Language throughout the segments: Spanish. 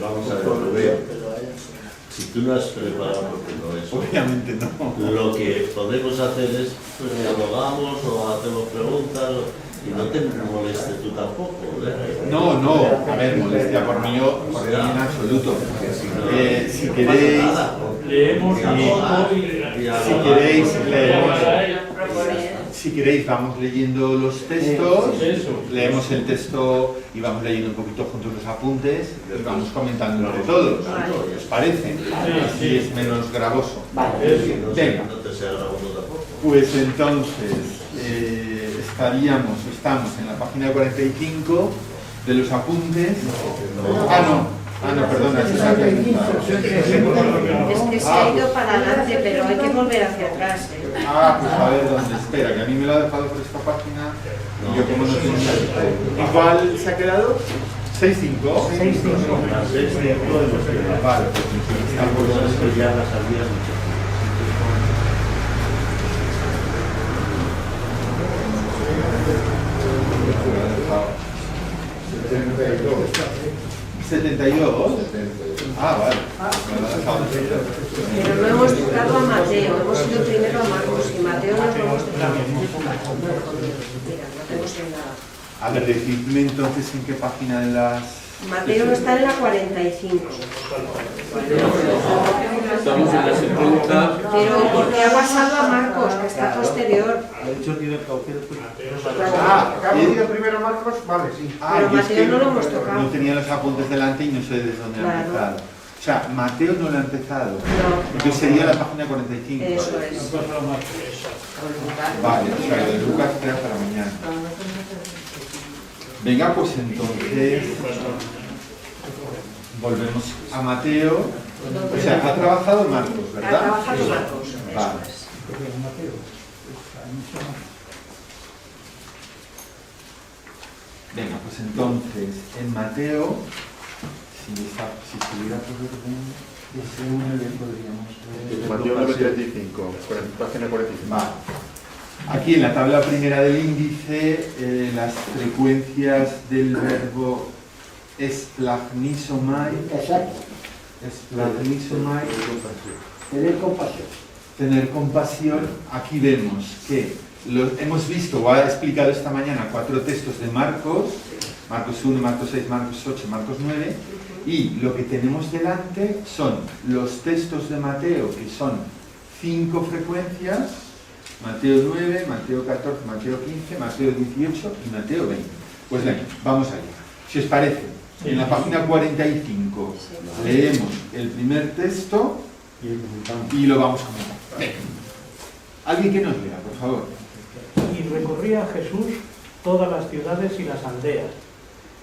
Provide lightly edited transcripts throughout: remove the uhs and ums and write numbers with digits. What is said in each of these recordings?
vamos a ver, Rubén. Si tú no has preparado, porque no es. Obviamente no. Lo que podemos hacer es, pues dialogamos o hacemos preguntas, y no te moleste tú tampoco. No, a ver, molestia por mí en absoluto. Si queréis, leemos si queréis, leemos. Si queréis, vamos leyendo los textos, leemos el texto y vamos leyendo un poquito juntos los apuntes y vamos comentando entre todos. ¿Os parece? Así es menos gravoso. Venga. Pues entonces, estamos en la página 45 de los apuntes. No, perdona, es que se ha ido para adelante, pero hay que volver hacia atrás. Pues a ver dónde espera, que a mí me lo ha dejado por esta página y yo como no tenía. ¿Igual se ha quedado? 6-5. 6-5. Vale, pues ya las habías dicho. ¿72? Vale. Pero no hemos tocado a Mateo, hemos ido primero a Marcos y Mateo nos lo hemos tocado. Mira, no tenemos en nada. A ver, decidme entonces en qué página de las... Mateo está en la 45. Estamos en la 70. Pero porque ha pasado a Marcos, que está posterior. ¿Ha ido primero Marcos? Vale, sí. Pero Mateo no lo hemos tocado. No tenía los apuntes delante y no sé desde dónde ha empezado. O sea, Mateo no lo ha empezado. No. Entonces sería la página 45. Eso es. Vale, o sea, de Lucas queda para mañana. Venga, pues entonces volvemos a Mateo. O sea, ha trabajado Marcos, ¿verdad? Ha trabajado Marcos. Vale. Venga, pues entonces, en Mateo, si estuviera por orden, ese uno le podríamos ver. Mateo 9:35, página 45. Vale. Aquí en la tabla primera del índice, las frecuencias del verbo esplagnisomai. Exacto. Esplagnisomai. Tener compasión. Tener compasión. Aquí vemos que hemos visto, o ha explicado esta mañana, 4 textos de Marcos. Marcos 1, Marcos 6, Marcos 8, Marcos 9. Y lo que tenemos delante son los textos de Mateo, que son 5 frecuencias. Mateo 9, Mateo 14, Mateo 15, Mateo 18 y Mateo 20. Pues venga, vamos allá. Si os parece, en la página 45 leemos el primer texto y lo vamos comentando. Venga. Alguien que nos lea, por favor. Y recorría Jesús todas las ciudades y las aldeas,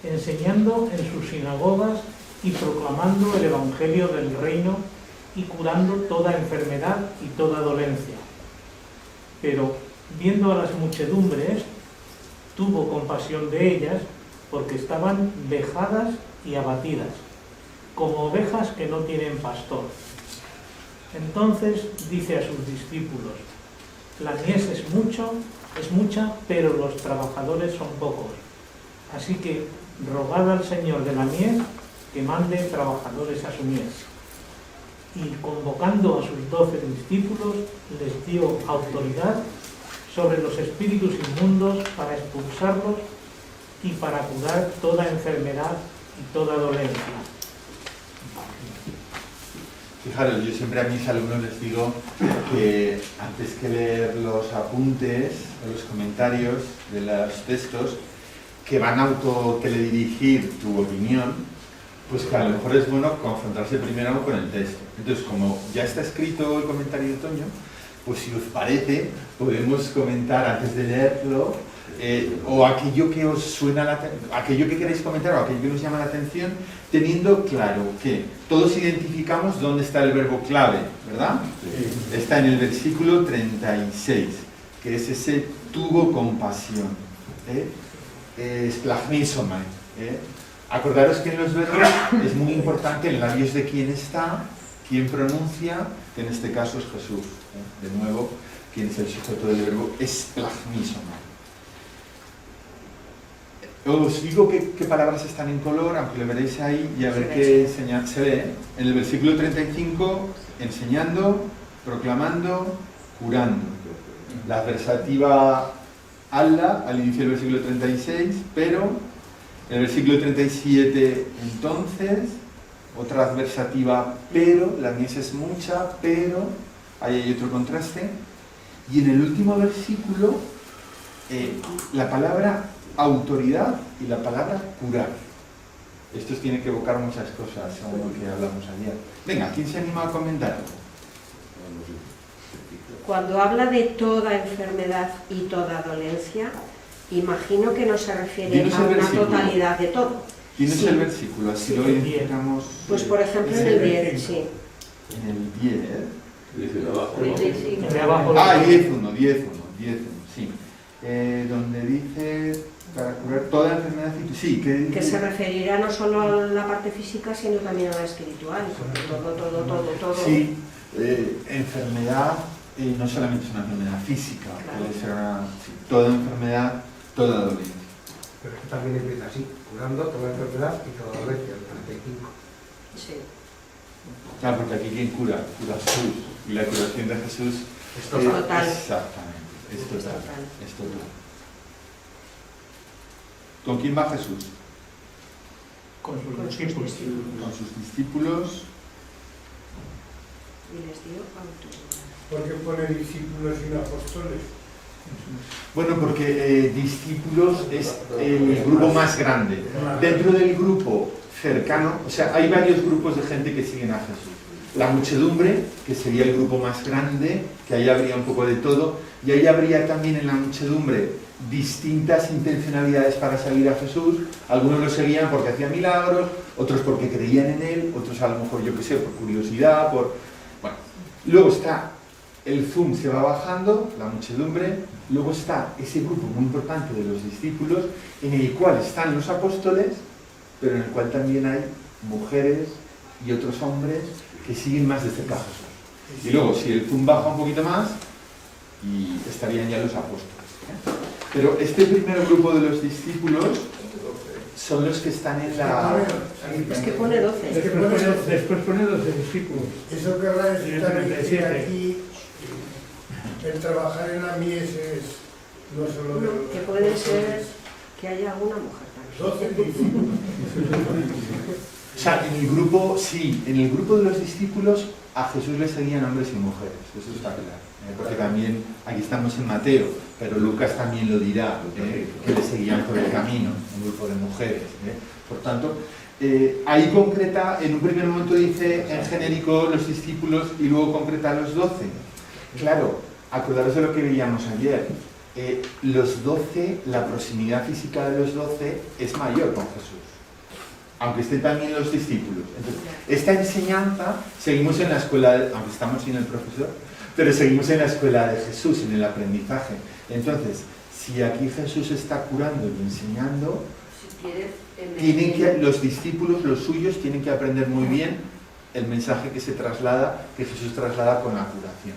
enseñando en sus sinagogas y proclamando el evangelio del reino y curando toda enfermedad y toda dolencia. Pero, viendo a las muchedumbres, tuvo compasión de ellas, porque estaban vejadas y abatidas, como ovejas que no tienen pastor. Entonces dice a sus discípulos: la mies es mucha, pero los trabajadores son pocos. Así que rogad al Señor de la mies que mande trabajadores a su mies. Y convocando a sus 12 discípulos, les dio autoridad sobre los espíritus inmundos para expulsarlos y para curar toda enfermedad y toda dolencia. Fijaros, yo siempre a mis alumnos les digo que antes que leer los apuntes o los comentarios de los textos, que van a autoteledirigir tu opinión, pues que a lo mejor es bueno confrontarse primero con el texto. Entonces, como ya está escrito el comentario de Toño, pues si os parece, podemos comentar antes de leerlo, o aquello que os suena, aquello que queréis comentar o aquello que os llama la atención, teniendo claro que todos identificamos dónde está el verbo clave, ¿verdad? Sí. Está en el versículo 36, que es ese tuvo compasión. Esplagnisomai. Acordaros que en los verbos es muy importante en labios de quién está, quién pronuncia, que en este caso es Jesús. De nuevo, quién es el sujeto del verbo esplagnisomai. Os digo qué palabras están en color, aunque lo veréis ahí, y a ver qué señal se ve. En el versículo 35, enseñando, proclamando, curando. La adversativa alla al inicio del versículo 36, pero en el versículo 37, entonces, otra adversativa, pero, la mies es mucha, pero, ahí hay otro contraste. Y en el último versículo, la palabra autoridad y la palabra curar. Esto tiene que evocar muchas cosas, según lo que hablamos ayer. Venga, ¿quién se anima a comentar? Cuando habla de toda enfermedad y toda dolencia, imagino que no se refiere Dinos a el una versículo. totalidad de todo. ¿Tienes Sí. el versículo? Así lo identificamos. Pues por ejemplo en el 10, sí. En el 10. Dice abajo, ¿no? De abajo. Ah, 10.1, sí. Donde dice para curar toda enfermedad y sí, Que se referirá no solo a la parte física, sino también a la espiritual, porque todo. Sí, enfermedad no solamente es una enfermedad física, Claro. puede ser toda enfermedad, toda dolencia. Pero esto también empieza así, curando toda enfermedad y toda dolencia, el 35. Sí. Claro, porque aquí ¿quién cura? Cura Jesús. Y la curación de Jesús Es total. Total. Exactamente, es Es total. total. Es total. ¿Con quién va Jesús? Con sus Con sus discípulos. discípulos. Con sus discípulos. Y les dio autoridad. ¿Por qué pone discípulos y no apóstoles? Bueno, porque discípulos es el grupo más grande. Dentro del grupo cercano, o sea, hay varios grupos de gente que siguen a Jesús. La muchedumbre, que sería el grupo más grande, que ahí habría un poco de todo, y ahí habría también en la muchedumbre distintas intencionalidades para seguir a Jesús. Algunos lo seguían porque hacía milagros, otros porque creían en él, otros a lo mejor, yo qué sé, por curiosidad, por... Bueno, luego está el zoom, se va bajando, la muchedumbre, luego está ese grupo muy importante de los discípulos, en el cual están los apóstoles, pero en el cual también hay mujeres y otros hombres que siguen más de cerca a Jesús. Y luego, si el zoom baja un poquito más, y estarían ya los apóstoles. Pero este primer grupo de los discípulos son los que están en la... Es que pone 12. Después pone 12 discípulos. Eso querrá decir Y el también que 37. aquí el trabajar en la mies es no solo de los Que puede ser apóstoles. que haya alguna mujer también. 12 discípulos. O sea, en el grupo, sí, en el grupo de los discípulos a Jesús le seguían hombres y mujeres, eso está claro. Porque también, aquí estamos en Mateo, pero Lucas también lo dirá, que le seguían por el camino, un grupo de mujeres. Por tanto, ahí concreta, en un primer momento dice en genérico los discípulos y luego concreta los 12. Claro, acordaros de lo que veíamos ayer. Los 12, la proximidad física de los 12 es mayor con Jesús, aunque estén también los discípulos. Entonces, esta enseñanza, seguimos en la escuela, aunque estamos sin el profesor, pero seguimos en la escuela de Jesús, en el aprendizaje. Entonces, si aquí Jesús está curando y enseñando, tienen que, los discípulos, los suyos, tienen que aprender muy bien el mensaje que se traslada, que Jesús traslada con la curación.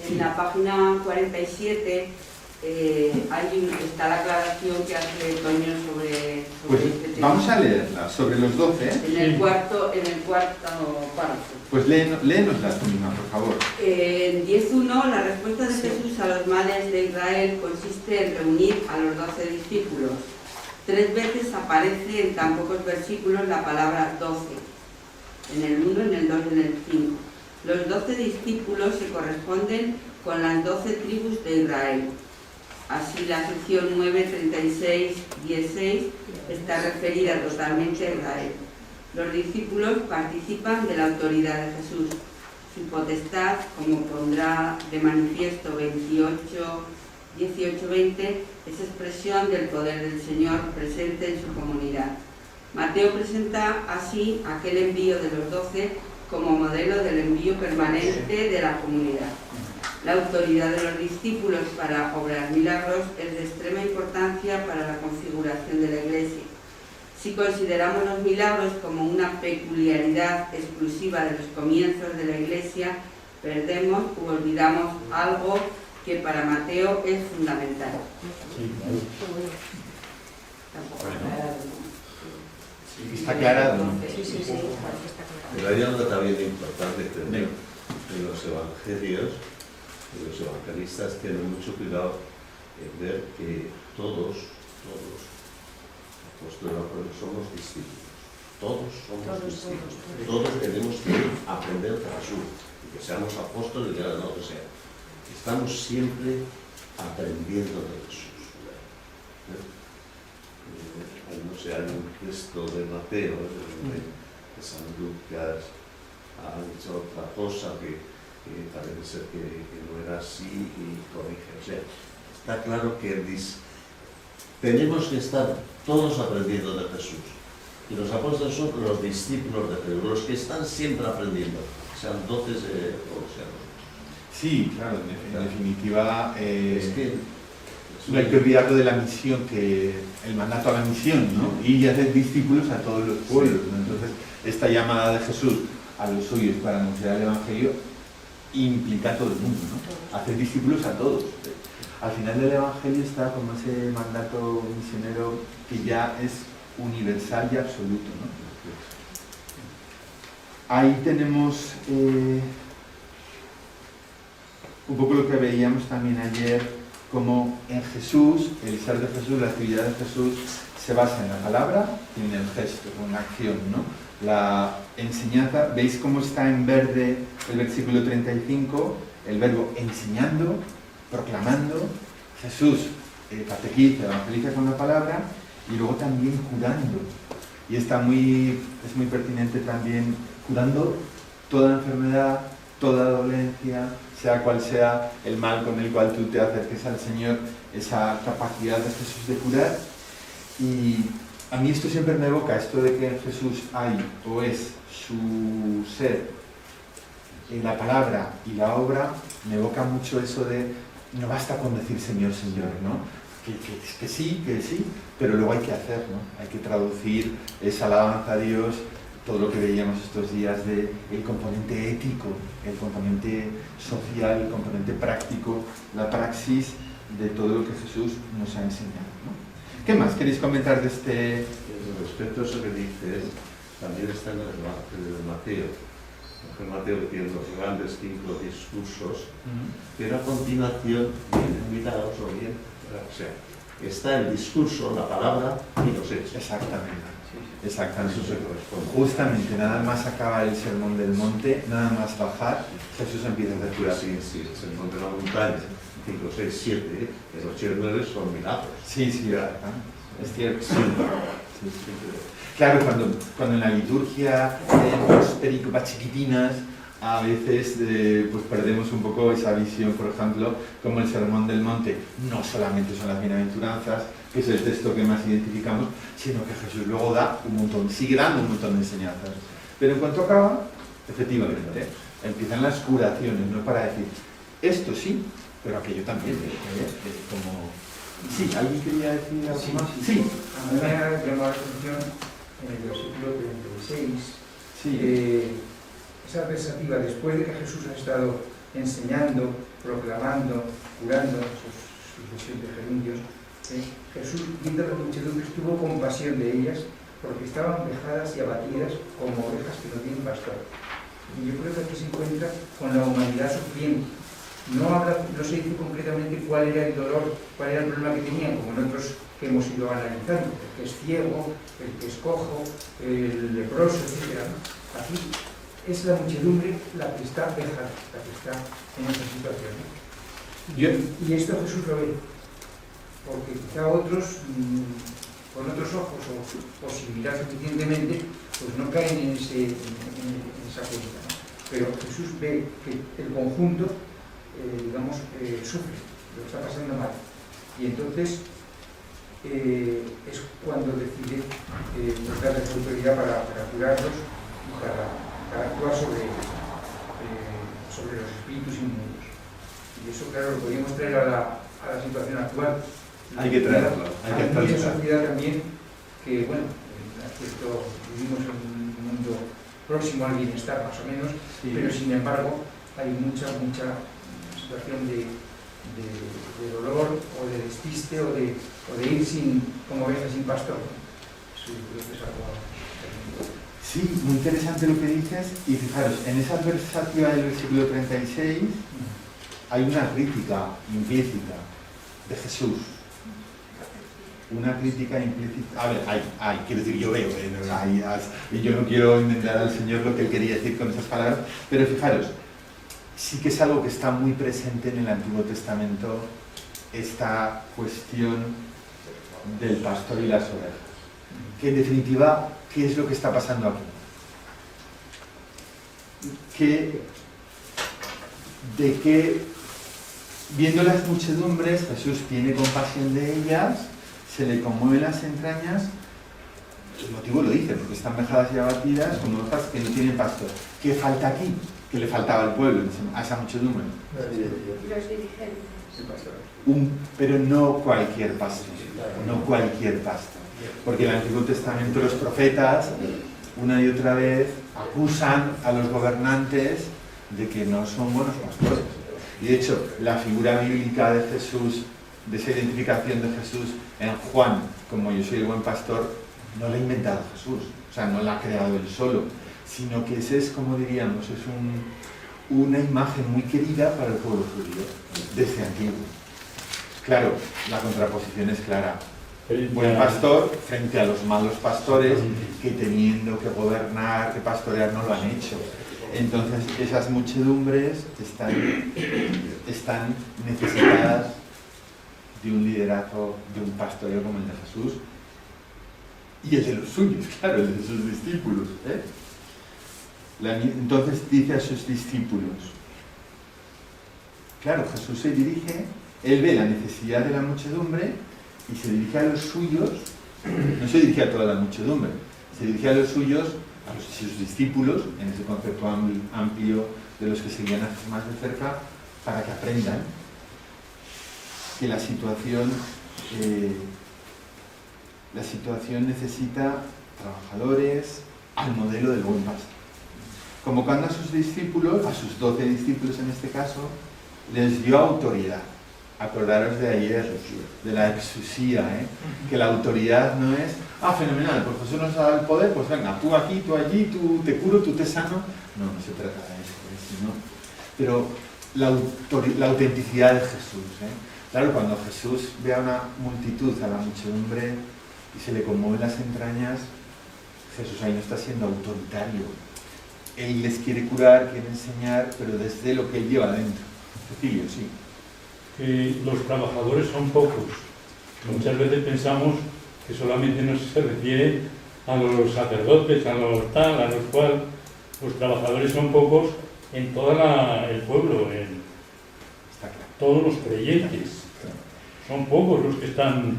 En la página 47 está la aclaración que hace Toño sobre Pues este tema. vamos a leerla, sobre los 12. En el cuarto párrafo. Pues léenoslas tú misma, por favor. En 10.1, la respuesta de Jesús a los males de Israel consiste en reunir a los 12 discípulos. 3 veces aparece en tan pocos versículos la palabra 12. En el 1, en el 2 y en el 5. Los 12 discípulos se corresponden con las 12 tribus de Israel. Así la sección 9, 36, 16 está referida totalmente a Israel. Los discípulos participan de la autoridad de Jesús. Su potestad, como pondrá de manifiesto 18-20, es expresión del poder del Señor presente en su comunidad. Mateo presenta así aquel envío de los 12 como modelo del envío permanente de la comunidad. La autoridad de los discípulos para obrar milagros es de extrema importancia para la configuración de la Iglesia. Si consideramos los milagros como una peculiaridad exclusiva de los comienzos de la Iglesia, perdemos u olvidamos algo que para Mateo es fundamental. Está aclarado, ¿no? Sí, sí, sí, parece que está claro. Pero hay algo también importante que los evangelios, los evangelistas tienen mucho cuidado en ver que todos apóstoles somos discípulos. Todos somos discípulos. Todos tenemos que aprender de Jesús. Y que seamos apóstoles, ya no que sea. Estamos siempre aprendiendo de Jesús. No sé, hay un texto de Mateo, de San Lucas, ha dicho otra cosa que parece ser que no era así y corrige. O sea, está claro que dice, tenemos que estar todos aprendiendo de Jesús. Y los apóstoles son los discípulos de Jesús, los que están siempre aprendiendo, sean doces o sean. Sí, claro, en definitiva, Es que no hay que olvidarlo de la misión, el mandato a la misión, ¿no? Y hacer discípulos a todos los pueblos, ¿no? Entonces, esta llamada de Jesús a los suyos para anunciar el Evangelio implica a todo el mundo, ¿no? Hacer discípulos a todos. Al final del Evangelio está como ese mandato misionero que ya es universal y absoluto, ¿no? Ahí tenemos un poco lo que veíamos también ayer, como en Jesús, el ser de Jesús, la actividad de Jesús se basa en la palabra y en el gesto, en la acción, ¿no? La enseñanza, ¿veis cómo está en verde el versículo 35? El verbo enseñando, proclamando, Jesús catequiza, evangeliza con la palabra y luego también curando. Y es muy pertinente también curando toda enfermedad, toda dolencia, sea cual sea el mal con el cual tú te acerques al Señor, esa capacidad de Jesús de curar. Y a mí esto siempre me evoca, esto de que en Jesús hay o es su ser, en la palabra y la obra, me evoca mucho eso de no basta con decir Señor, Señor, ¿no? Que sí, pero luego hay que hacer, ¿no? Hay que traducir esa alabanza a Dios, todo lo que veíamos estos días de el componente ético, el componente social, el componente práctico, la praxis de todo lo que Jesús nos ha enseñado, ¿no? ¿Qué más queréis comentar de este? Respecto a eso que dices, también está en el Evangelio de Mateo. El Mateo que tiene los grandes 5 discursos, pero a continuación vienen milagros o bien, o sea, está el discurso, la palabra y los hechos. Exactamente. Exactamente. Eso se corresponde. Justamente, nada más acaba el sermón del monte, nada más bajar, Jesús empieza a hacer curar. Sí, es el monte de la montaña, 5, 6, 7, los 8 y 9 son milagros. Sí, es cierto. Sí. Claro, cuando en la liturgia tenemos pericopas chiquitinas, a veces pues perdemos un poco esa visión, por ejemplo, como el sermón del monte no solamente son las bienaventuranzas, que es el texto que más identificamos, sino que Jesús luego da un montón, sigue dando un montón de enseñanzas. Pero en cuanto acaba, efectivamente, empiezan las curaciones, no para decir, esto sí, pero aquello también. Como... Sí, ¿alguien quería decir algo más? Sí. A mí me ha llamado la atención en el versículo 36, esa versativa, después de que Jesús ha estado enseñando, proclamando, curando sus 7 gerundios, Jesús, viendo la muchedumbre, tuvo compasión de ellas porque estaban vejadas y abatidas como ovejas que no tienen pastor. Y yo creo que aquí se encuentra con la humanidad sufriendo. No se dice concretamente cuál era el dolor, cuál era el problema que tenían, como en otros que hemos ido analizando, el que es ciego, el que es cojo, el leproso, etc. Aquí es la muchedumbre la que está vejada, la que está en esa situación. Y esto Jesús lo ve, porque quizá otros, con otros ojos o sin mirar suficientemente, pues no caen en esa cuenta, ¿no? Pero Jesús ve que el conjunto sufre, lo está pasando mal. Y entonces es cuando decide darles autoridad para curarlos y para actuar sobre los espíritus inmundos. Y eso, claro, lo podríamos traer a la situación actual. Hay que traerlo, hay que actualizar. Hay mucha actualizar. sociedad también que, bueno, vivimos en un mundo próximo al bienestar, más o menos, sí. Pero sin embargo hay mucha situación de dolor o de despiste o de ir como ovejas sin pastor. Sí, creo que es algo... Sí, muy interesante lo que dices, y fijaros, en esa adversativa del versículo 36 hay una crítica implícita de Jesús. Una crítica implícita. A ver, quiero decir, yo veo, y yo no quiero inventar al Señor lo que Él quería decir con esas palabras, pero fijaros, sí que es algo que está muy presente en el Antiguo Testamento, esta cuestión del pastor y las ovejas. Que en definitiva, ¿qué es lo que está pasando aquí? Viendo las muchedumbres, Jesús tiene compasión de ellas, se le conmueven las entrañas, el motivo lo dice, porque están vejadas y abatidas como ovejas que no tienen pastor. ¿Qué falta aquí? ¿Qué le faltaba al pueblo, a esa muchedumbre? Los dirigentes. Pero no cualquier pastor, no cualquier pastor. Porque en el Antiguo Testamento los profetas, una y otra vez, acusan a los gobernantes de que no son buenos pastores. Y de hecho, la figura bíblica de Jesús, de esa identificación de Jesús en Juan, como yo soy el buen pastor, no la ha inventado Jesús, o sea, no la ha creado él solo, sino que ese es, como diríamos, es una imagen muy querida para el pueblo judío, desde antiguo. Claro, la contraposición es clara. El buen pastor frente a los malos pastores que teniendo que gobernar, que pastorear, no lo han hecho. Entonces esas muchedumbres están necesitadas de un liderazgo, de un pastoreo como el de Jesús y el de los suyos, claro, el de sus discípulos. Entonces dice a sus discípulos, claro, Jesús se dirige, él ve la necesidad de la muchedumbre y se dirige a los suyos, no se dirige a toda la muchedumbre, se dirige a los suyos, a sus discípulos, en ese concepto amplio de los que seguían a Jesús más de cerca, para que aprendan que la situación necesita trabajadores al modelo del buen pastor. Convocando a sus discípulos, a sus 12 discípulos en este caso, les dio autoridad. Acordaros de ayer, de la exusía, que la autoridad no es, fenomenal, pues Jesús nos ha dado el poder, pues venga, tú aquí, tú allí, tú te curo, tú te sano. No se trata de eso, sino, pero la autenticidad de Jesús. Claro, cuando Jesús ve a una multitud, a la muchedumbre, y se le conmueven las entrañas, Jesús ahí no está siendo autoritario. Él les quiere curar, quiere enseñar, pero desde lo que él lleva dentro. Cecilio, sí. Los trabajadores son pocos. Muchas veces pensamos que solamente no se refiere a los sacerdotes, a los tal, a los cual. Los trabajadores son pocos en todo el pueblo, en todos los creyentes. Son pocos los que están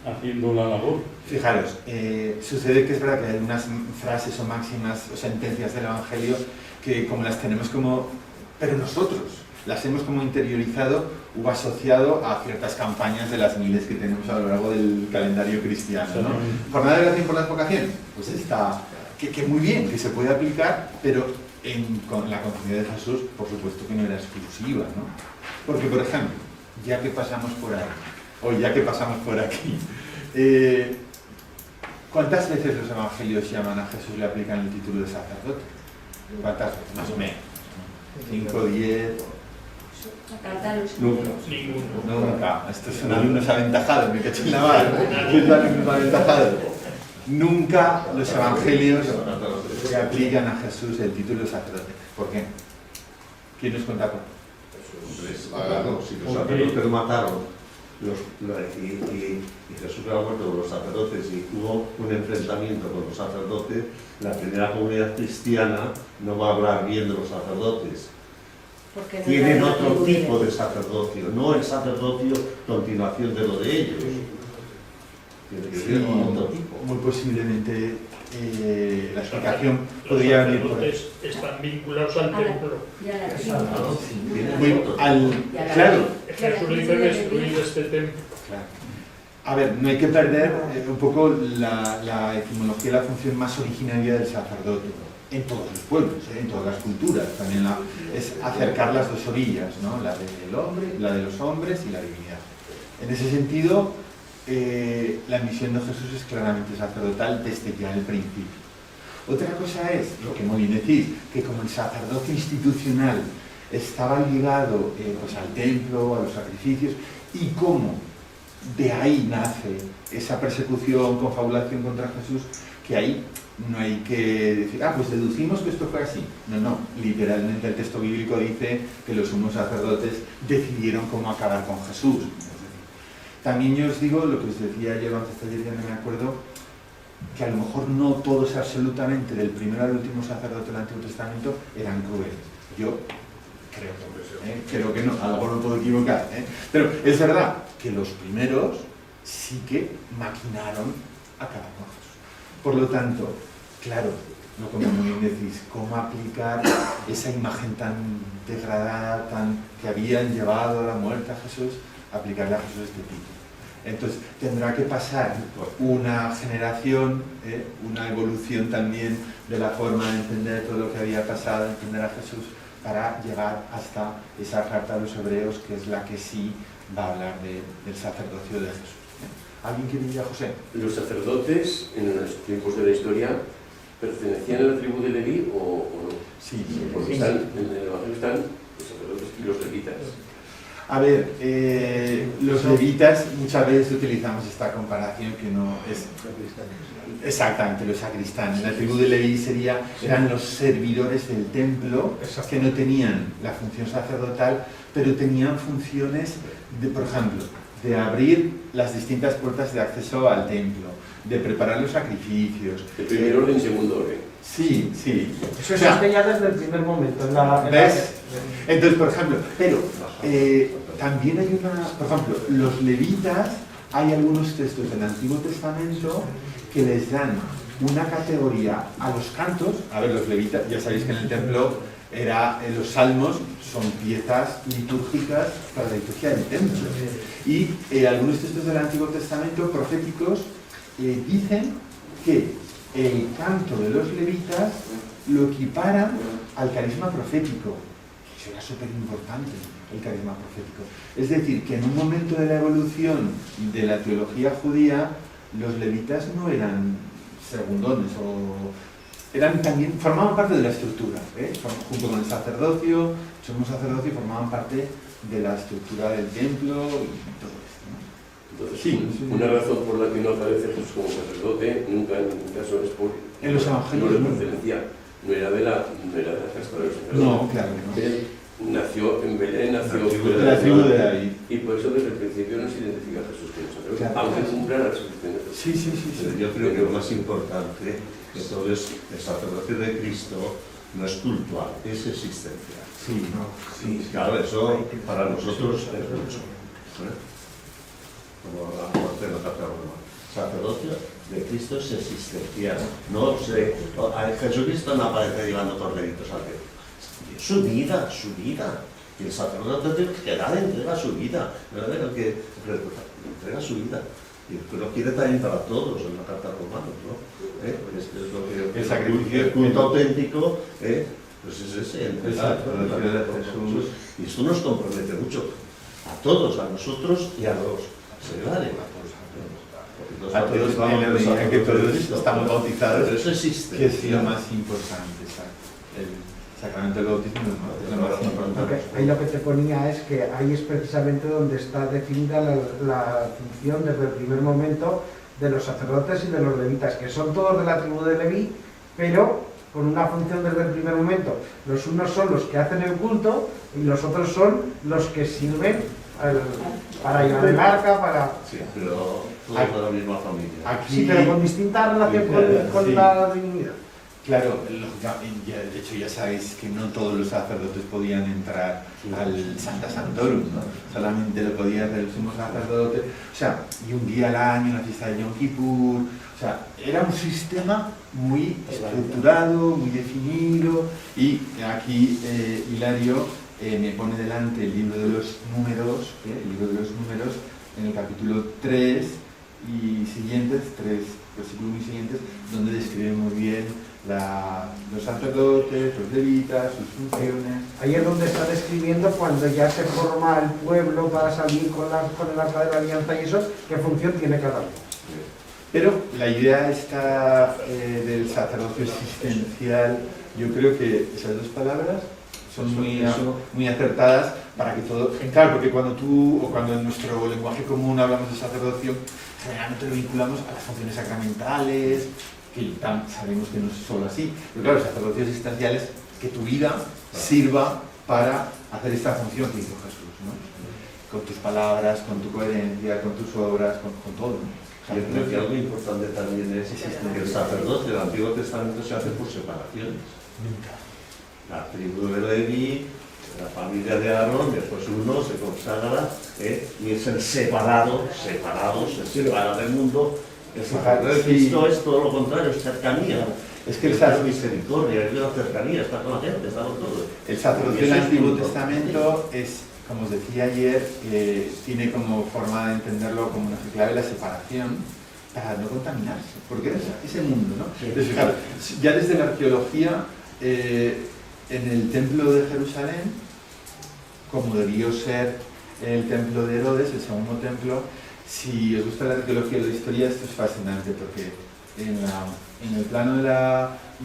haciendo la labor. Fijaros, sucede que es verdad que hay unas frases o máximas o sentencias del Evangelio que como las tenemos pero nosotros las hemos como interiorizado o asociado a ciertas campañas de las miles que tenemos a lo largo del calendario cristiano, ¿no? Jornada de Oración por las Vocaciones, pues está, que muy bien, que se puede aplicar, pero con la continuidad de Jesús, por supuesto que no era exclusiva, ¿no? Porque, por ejemplo, ya que pasamos por ahí, o ya que pasamos por aquí, ¿cuántas veces los evangelios llaman a Jesús, le aplican el título de sacerdote? ¿Cuántas veces? Más o menos. 5, 10... Nunca. Estos son alumnos aventajados, me caché en la mano. Son alumnos aventajados. Nunca los evangelios se aplican a Jesús el título de sacerdote. ¿Por qué? ¿Quién nos cuenta? Claro, si los sacerdotes lo mataron y Jesús era muerto con los sacerdotes y hubo un enfrentamiento con los sacerdotes, la primera comunidad cristiana no va a hablar bien de los sacerdotes. Tienen otro tipo de sacerdocio, no el sacerdocio continuación de lo de ellos. Sí, otro tipo. Muy posiblemente la explicación podría venir por ahí. Están vinculados al templo. Claro. Jesús dice destruir este templo. Claro. A ver, no hay que perder un poco la etimología, la función más originaria del sacerdote. En todos los pueblos, en todas las culturas, también es acercar las dos orillas, ¿no? La del hombre, la de los hombres y la divinidad. En ese sentido, la misión de Jesús es claramente sacerdotal desde ya el principio. Otra cosa es, lo que muy bien decís, que como el sacerdote institucional estaba ligado pues al templo, a los sacrificios, y cómo de ahí nace esa persecución, confabulación contra Jesús, que ahí no hay que decir, pues deducimos que esto fue así. No, literalmente el texto bíblico dice que los sumos sacerdotes decidieron cómo acabar con Jesús. También yo os digo, lo que os decía yo antes de ayer, ya no me acuerdo, que a lo mejor no todos absolutamente, del primero al último sacerdote del Antiguo Testamento, eran crueles. Yo creo que no, a lo mejor me puedo equivocar, pero es verdad que los primeros sí que maquinaron acabar con Jesús. Por lo tanto, claro, no como muy bien decís, cómo aplicar esa imagen tan degradada, que habían llevado a la muerte a Jesús, aplicarle a Jesús de este tipo. Entonces tendrá que pasar una generación, una evolución también de la forma de entender todo lo que había pasado, de entender a Jesús, para llegar hasta esa carta a los hebreos, que es la que sí va a hablar del sacerdocio de Jesús. ¿Alguien quiere ir a José? ¿Los sacerdotes en los tiempos de la historia pertenecían a la tribu de Leví o no? Sí. Porque Sí. en el Evangelio están los sacerdotes y los levitas. A ver, los levitas, muchas veces utilizamos esta comparación que no es exactamente los sacristanes. La tribu de Leví eran los servidores del templo, que no tenían la función sacerdotal, pero tenían funciones de, por ejemplo, de abrir las distintas puertas de acceso al templo, de preparar los sacrificios. De primer orden y segundo orden. Sí. Eso existe ya desde el primer momento. ¿Ves? Entonces, por ejemplo, pero también hay por ejemplo, los levitas, hay algunos textos del Antiguo Testamento que les dan una categoría a los cantos. A ver, los levitas, ya sabéis que en el templo los salmos son piezas litúrgicas para la liturgia del templo. Y algunos textos del Antiguo Testamento proféticos dicen que el canto de los levitas lo equiparan al carisma profético. Eso era súper importante, el carisma profético. Es decir, que en un momento de la evolución de la teología judía, los levitas no eran segundones, formaban parte de la estructura, junto con el sacerdocio, formaban parte de la estructura del templo y todo esto, ¿no? Entonces, sí, una razón por la que no aparece Jesús como sacerdote nunca en ningún caso es porque en los evangelios no le pertenecía, no era de la casta de los sacerdotes. No, claro que no. Él nació en Belén, nació de la tribu de David. Y por eso desde el principio no se identifica a Jesús como sacerdote, Claro. aunque cumpla la resurrección de Jesús. Sí. Pero yo creo que lo más importante, entonces, el sacerdocio de Cristo no es cultural, es existencial. Sí. Claro, eso para nosotros es mucho. Como la parte de la carta romana. El sacerdocio de Cristo es existencial. No sé, Jesucristo no aparece llevando corderitos al templo. Su vida. Y el sacerdote tiene que dar, entrega su vida. ¿Verdad? Que entrega su vida. Y lo quiere también para todos en la carta romana, ¿no? Este es lo que el sacrificio, el culto auténtico, pues es ese, el sacrificio de Jesús. Y esto nos compromete mucho a todos, a nosotros y a los seglares. A todos, en la medida en que todos estamos bautizados, pero eso existe, que es lo más importante, exacto. El sacramento del bautismo es lo más importante. Ahí lo que te ponía es que ahí es precisamente donde está definida la función desde el primer momento de los sacerdotes y de los levitas, que son todos de la tribu de Leví, pero con una función desde el primer momento. Los unos son los que hacen el culto y los otros son los que sirven para llevar el arca, para... Sí, pero todos de la misma familia. Aquí, Sí, pero con distinta relación con sí. la divinidad. Claro, de hecho ya sabéis que no todos los sacerdotes podían entrar al Sancta Sanctorum, ¿no? Solamente lo podía hacer el sumo sacerdote, o sea, y un día al año en la fiesta de Yom Kippur, o sea, era un sistema muy estructurado, muy definido, y aquí Hilario me pone delante el libro de los números, en el capítulo 3 y siguientes, 3 versículos muy siguientes, donde describe muy bien los sacerdotes, los levitas, sus funciones. Ahí es donde está describiendo cuando ya se forma el pueblo para salir con el arca de la alianza y eso, qué función tiene cada uno. Pero la idea esta del sacerdocio existencial, yo creo que esas dos palabras son muy acertadas para que todo... Claro, porque cuando cuando en nuestro lenguaje común hablamos de sacerdocio, generalmente lo vinculamos a las funciones sacramentales, que sabemos que no es solo así. Pero claro, el sacerdocio existencial es que tu vida sirva para hacer esta función que hizo Jesús, ¿no? Con tus palabras, con tu coherencia, con tus obras, con todo, ¿no? Yo creo que algo importante también es que el sacerdote del Antiguo Testamento se hace por separaciones. La tribu de Leví, la familia de Aarón, después uno se consagra y es el separado, se separa del mundo. El sacerdote de Cristo es todo lo contrario, es cercanía. Es que es misericordia, es la cercanía, está con la gente, está con todo. El sacerdocio del Antiguo Testamento es, como os decía ayer, tiene como forma de entenderlo como una clave la separación para no contaminarse, porque es ese mundo, ¿no? Entonces, fijaros, ya desde la arqueología, en el templo de Jerusalén, como debió ser el templo de Herodes, el segundo templo, si os gusta la arqueología y la historia, esto es fascinante, porque en el plano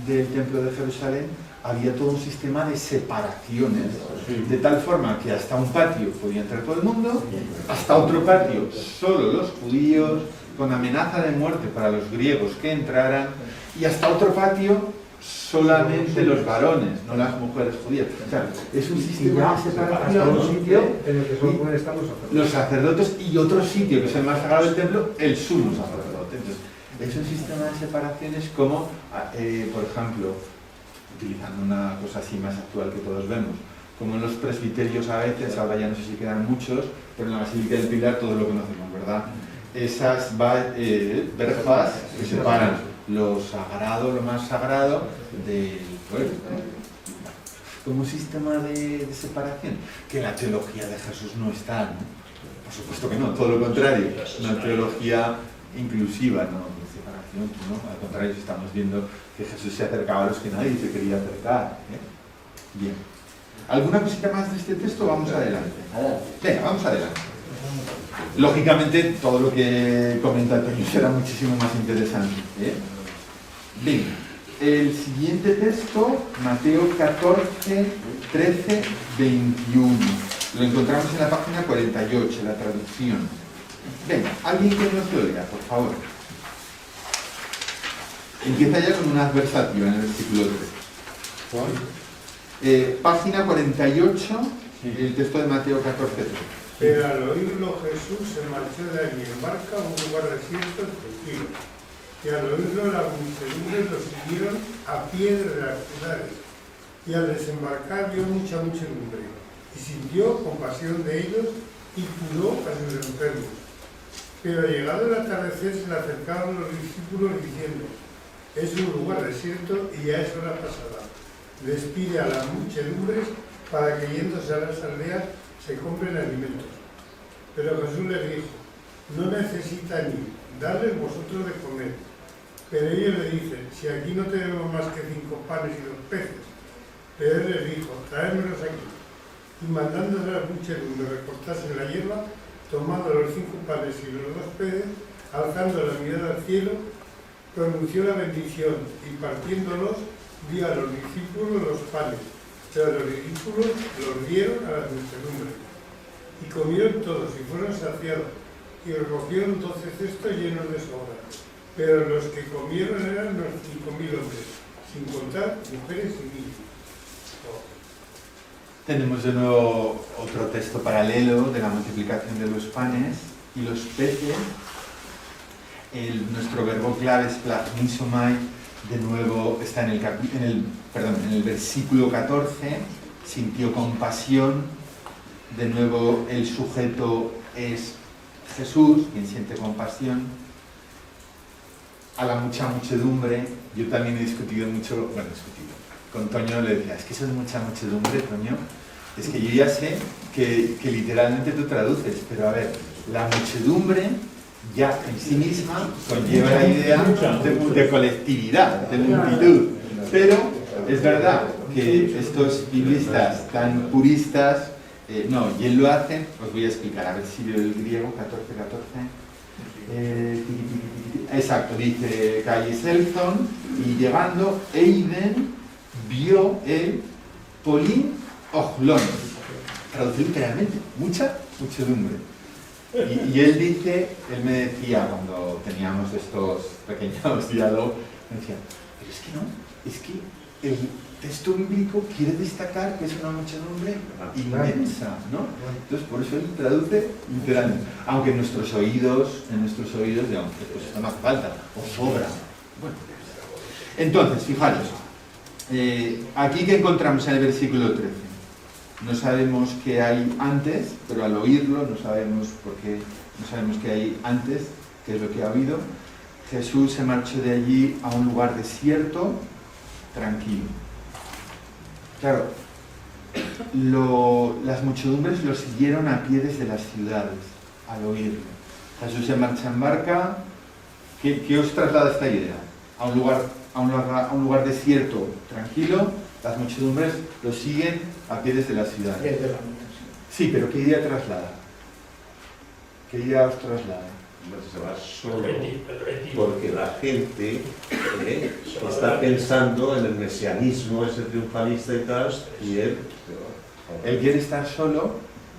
del templo de Jerusalén había todo un sistema de separaciones, de tal forma que hasta un patio podía entrar todo el mundo, hasta otro patio solo los judíos, con amenaza de muerte para los griegos que entraran, y hasta otro patio solamente los varones, no las mujeres judías. O sea, es un sistema de separación, un sitio en el que solo pueden estar los sacerdotes y otro sitio que es el más sagrado del templo, el sumo sacerdote. Entonces, es un sistema de separaciones como, por ejemplo, utilizando una cosa así más actual que todos vemos, como en los presbiterios a veces, ahora ya no sé si quedan muchos, pero en la Basílica del Pilar todos lo conocemos, ¿verdad? Esas verjas que separan lo sagrado, lo más sagrado del pueblo, ¿no? Como un sistema de separación, que en la teología de Jesús no está, ¿no? Por supuesto que no, todo lo contrario, una teología inclusiva, ¿no? De separación, ¿no? Al contrario, estamos viendo que Jesús se acercaba a los que nadie se quería acercar, ¿eh? Bien. ¿Alguna cosita más de este texto? Vamos adelante. Venga, vamos adelante. Lógicamente, todo lo que comenta Toño será muchísimo más interesante, ¿eh? Bien, el siguiente texto, Mateo 14, 13, 21. Lo encontramos en la página 48, la traducción. Venga, alguien que nos lo lea, por favor. Empieza ya con una adversativa en el versículo 3. Página 48, el texto de Mateo 14, 13. Pero al oírlo Jesús se marchó de allí en barca a un lugar desierto tranquilo. Y al oírlo las muchedumbres lo siguieron a pie de las ciudades. Y al desembarcar vio mucha muchedumbre. Y sintió compasión de ellos y curó a sus enfermos. Pero llegado el atardecer se le acercaron los discípulos diciendo: es un lugar desierto y ya es hora pasada. Despide a las muchedumbres para que yéndose a las aldeas se compren alimentos. Pero Jesús les dijo: no necesitan ir, dadles vosotros de comer. Pero ellos le dicen: si aquí no tenemos más que 5 panes y 2 peces. Pero él les dijo: traédmelos aquí. Y mandándose a las muchedumbres recortasen la hierba, tomando los 5 panes y los 2 peces, alzando la mirada al cielo, pronunció la bendición y partiéndolos dio a los discípulos los panes. Pero los discípulos los dieron a las muchedumbres. Y comieron todos y fueron saciados, y recogieron 12 cestos llenos de sobra. Pero los que comieron eran los 5.000 hombres, sin contar mujeres y niños. Tenemos de nuevo otro texto paralelo de la multiplicación de los panes y los peces. Nuestro verbo clave es plasmisomai. De nuevo está en el versículo 14, sintió compasión. De nuevo el sujeto es Jesús, quien siente compasión. A la mucha muchedumbre, yo también he discutido mucho, con Toño le decía: es que eso es mucha muchedumbre, Toño. Es que yo ya sé que literalmente tú traduces, pero a ver, la muchedumbre ya en sí misma conlleva la idea de colectividad, de multitud. Pero es verdad que estos biblistas tan puristas, no, y él lo hacen, os voy a explicar, a ver si veo el griego, 14. Exacto, dice Calles Elton, y llegando, Eiden vio el Polín Oglón, traducido literalmente, mucha muchedumbre. Y él dice, él me decía cuando teníamos estos pequeños diálogos, me decía, pero es que no, es que el texto bíblico quiere destacar que es una muchedumbre inmensa, ¿no? Entonces por eso él traduce literalmente, aunque en nuestros oídos digamos, pues esto no hace falta, o sobra. Bueno, entonces, fijaros, aquí que encontramos en el versículo 13, no sabemos qué hay antes, pero al oírlo no sabemos por qué, no sabemos qué hay antes, qué es lo que ha oído. Jesús se marchó de allí a un lugar desierto, tranquilo. Claro, las muchedumbres lo siguieron a pie desde las ciudades, al oírlo. Jesús se marcha en barca. ¿Qué os traslada esta idea? A un lugar desierto, tranquilo, las muchedumbres lo siguen a pie desde la ciudad. Sí, pero ¿qué idea traslada? ¿Qué idea os traslada? Se va solo porque la gente está pensando en el mesianismo, ese triunfalista y tal, y él quiere estar solo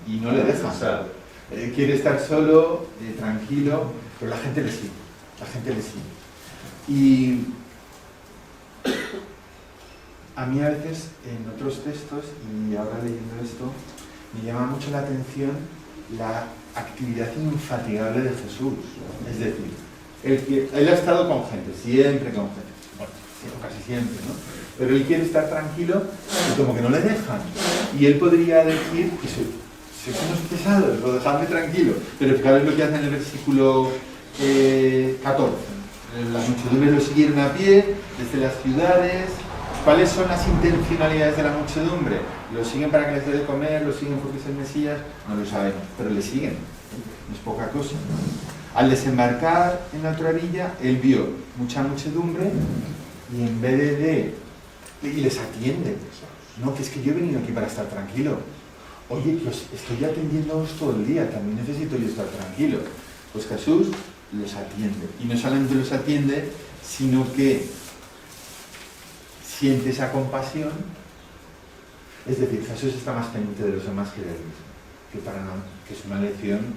y no le deja. Él quiere estar solo, tranquilo, pero la gente le sigue. Y a mí a veces en otros textos, y ahora leyendo esto, me llama mucho la atención la actividad infatigable de Jesús. Es decir, él ha estado con gente, siempre con gente, bueno, casi siempre, ¿no? Pero él quiere estar tranquilo y como que no le dejan. Y él podría decir que sois unos pesados, lo dejadme tranquilo. Pero fijaros lo que hace en el versículo 14. Las muchedumbres lo siguieron a pie desde las ciudades. ¿Cuáles son las intencionalidades de la muchedumbre? ¿Lo siguen para que les dé de comer? ¿Lo siguen porque es el Mesías? No lo sabemos, pero le siguen. No es poca cosa. Al desembarcar en la otra orilla, él vio mucha muchedumbre y en vez de y les atiende. No, que es que yo he venido aquí para estar tranquilo. Oye, que estoy atendiéndoos todo el día, también necesito yo estar tranquilo. Pues Jesús los atiende. Y no solamente los atiende, sino que siente esa compasión. Es decir, Jesús está más pendiente de los demás que de él mismo, que es una lección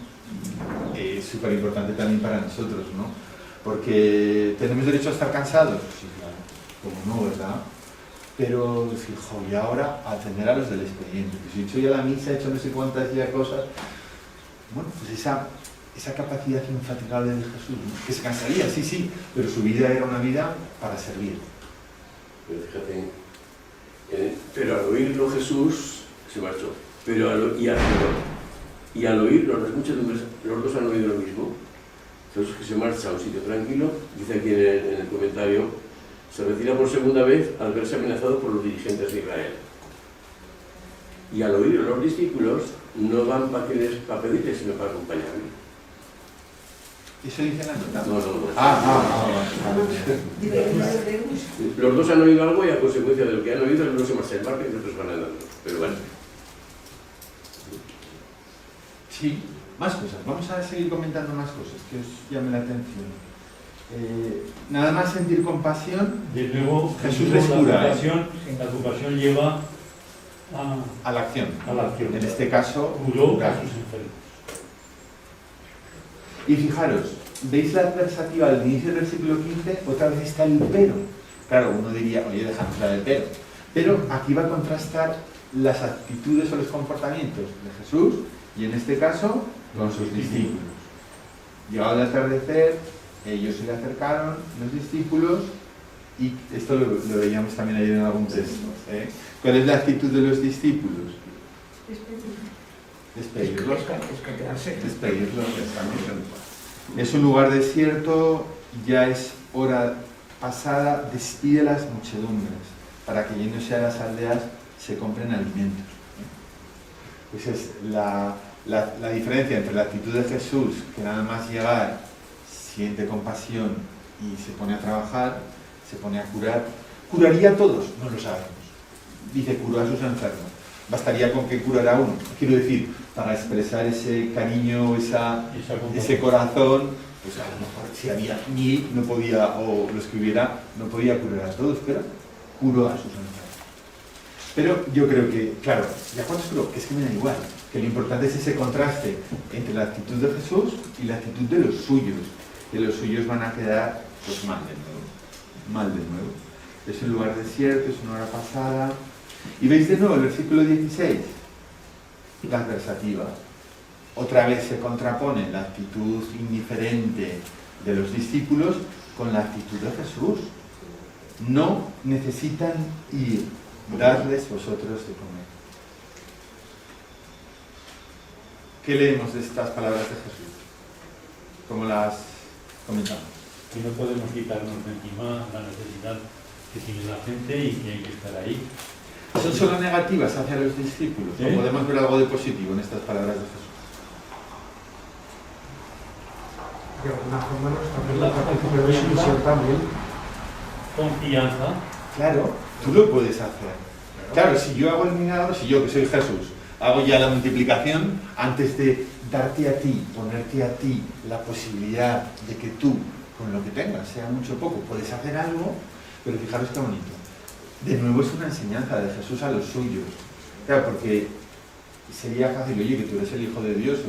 súper importante también para nosotros, ¿no? Porque tenemos derecho a estar cansados, sí, claro, como no, ¿verdad? Pero decir, y ahora atender a los del expediente, que si he hecho ya la misa, he hecho no sé cuántas ya cosas. Bueno, pues esa capacidad infatigable de Jesús, ¿no? Que se cansaría, sí, pero su vida era una vida para servir. Pero fíjate, pero al oírlo Jesús se marchó. Y al oírlo, las muchedumbres, los dos han oído lo mismo. Jesús que se marcha a un sitio tranquilo, dice aquí en el comentario, se retira por segunda vez al verse amenazado por los dirigentes de Israel. Y al oírlo los discípulos no van para pedirle, sino para acompañarle. ¿Eso dice la nota? No. Los dos han oído algo y a consecuencia de lo que han oído, el uno se marcha en barco y los otros van andando. Pero bueno. Sí, más cosas. Vamos a seguir comentando más cosas que os llamen la atención. Nada más sentir compasión. De nuevo, Jesús les cura. La compasión lleva a la acción. En este este caso, curó a sus enfermos. Y fijaros, ¿veis la adversativa al inicio del versículo 15? Otra vez está el pero. Claro, uno diría, oye, dejamos la del pero. Pero aquí va a contrastar las actitudes o los comportamientos de Jesús y en este caso con sus discípulos. Llegado el atardecer, ellos se le acercaron, los discípulos, y esto lo veíamos también ayer en algún texto. ¿Cuál es la actitud de los discípulos? Despedirlos. Es un lugar desierto, ya es hora pasada, despide las muchedumbres, para que yéndose a las aldeas se compren alimentos. Esa es la diferencia entre la actitud de Jesús, que nada más llegar siente compasión y se pone a trabajar, se pone a curar, ¿Curaría a todos? No lo sabemos. Dice, curó a sus enfermos. Bastaría con que curara a uno. Quiero decir, para expresar ese cariño, ese corazón, pues a lo mejor si había 1000 no podía, o los que hubiera, no podía curar a todos, pero curó a sus enfermos. Pero yo creo que, claro, ¿ya cuántos curó? Que es que me da igual. Que lo importante es ese contraste entre la actitud de Jesús y la actitud de los suyos. Que los suyos van a quedar, pues mal de nuevo. Mal de nuevo. Es un lugar desierto, es una hora pasada. Y veis de nuevo el versículo 16, la adversativa. Otra vez se contrapone la actitud indiferente de los discípulos con la actitud de Jesús. No necesitan ir, dadles vosotros de comer. ¿Qué leemos de estas palabras de Jesús? ¿Cómo las comentamos? Que no podemos quitarnos de encima la necesidad que tiene la gente y que hay que estar ahí. ¿Son solo negativas hacia los discípulos? ¿O podemos ver algo de positivo en estas palabras de Jesús? De alguna forma nos también la participación de misión también. Confianza. Claro, tú lo puedes hacer. Claro, si yo hago el milagro, si yo que soy Jesús, hago ya la multiplicación, antes de darte a ti, ponerte a ti la posibilidad de que tú, con lo que tengas, sea mucho o poco, puedes hacer algo, pero fijaros qué bonito. De nuevo es una enseñanza de Jesús a los suyos. Claro, porque sería fácil, oye, que tú eres el Hijo de Dios,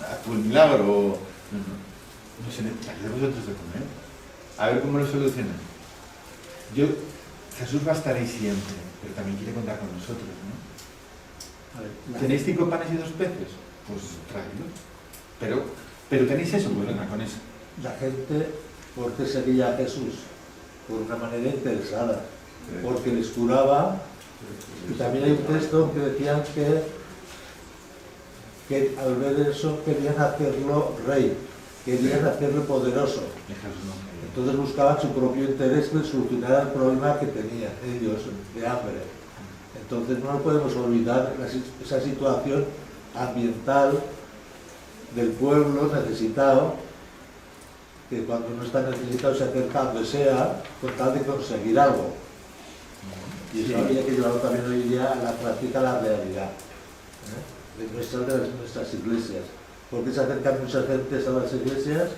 actúa el milagro, no sé, de vosotros de comer. A ver cómo lo solucionan. Jesús va a estar ahí siempre, pero también quiere contar con nosotros, ¿no? ¿Tenéis 5 panes y 2 peces? Pues tráelos. Pero tenéis eso, pues venga, con eso. La gente, ¿por qué seguía a Jesús? Por una manera interesada, porque les curaba. Y también hay un texto que decían que al ver eso querían hacerlo rey, querían hacerlo poderoso. Entonces buscaban su propio interés de solucionar el problema que tenían ellos de hambre. Entonces no podemos olvidar esa situación ambiental del pueblo necesitado, que cuando no está necesitado se acerca donde sea con tal de conseguir algo. Y eso habría que llevarlo también hoy día a la práctica, a la realidad de nuestras iglesias. ¿Por qué se acercan muchas gentes a las iglesias?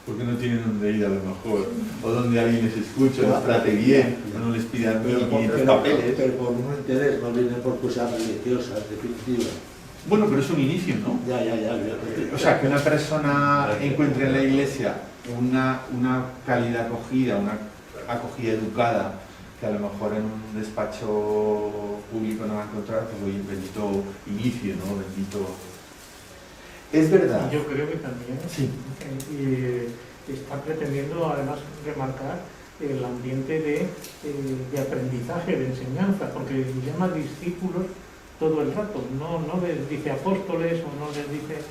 Porque no tienen donde ir a lo mejor, o donde alguien les escuche, les trate bien, o no les pidan 1500 papeles. Pero por un interés, no vienen por cosas religiosas, en definitiva. Bueno, pero es un inicio, ¿no? Ya. O sea, que una persona encuentre en la iglesia una cálida acogida, una acogida educada, que a lo mejor en un despacho público no va a encontrar, pues oye, bendito inicio, ¿no? Bendito... Es verdad. Yo creo que también está pretendiendo además remarcar el ambiente de aprendizaje, de enseñanza, porque llama discípulos todo el rato, no les dice apóstoles o no les dice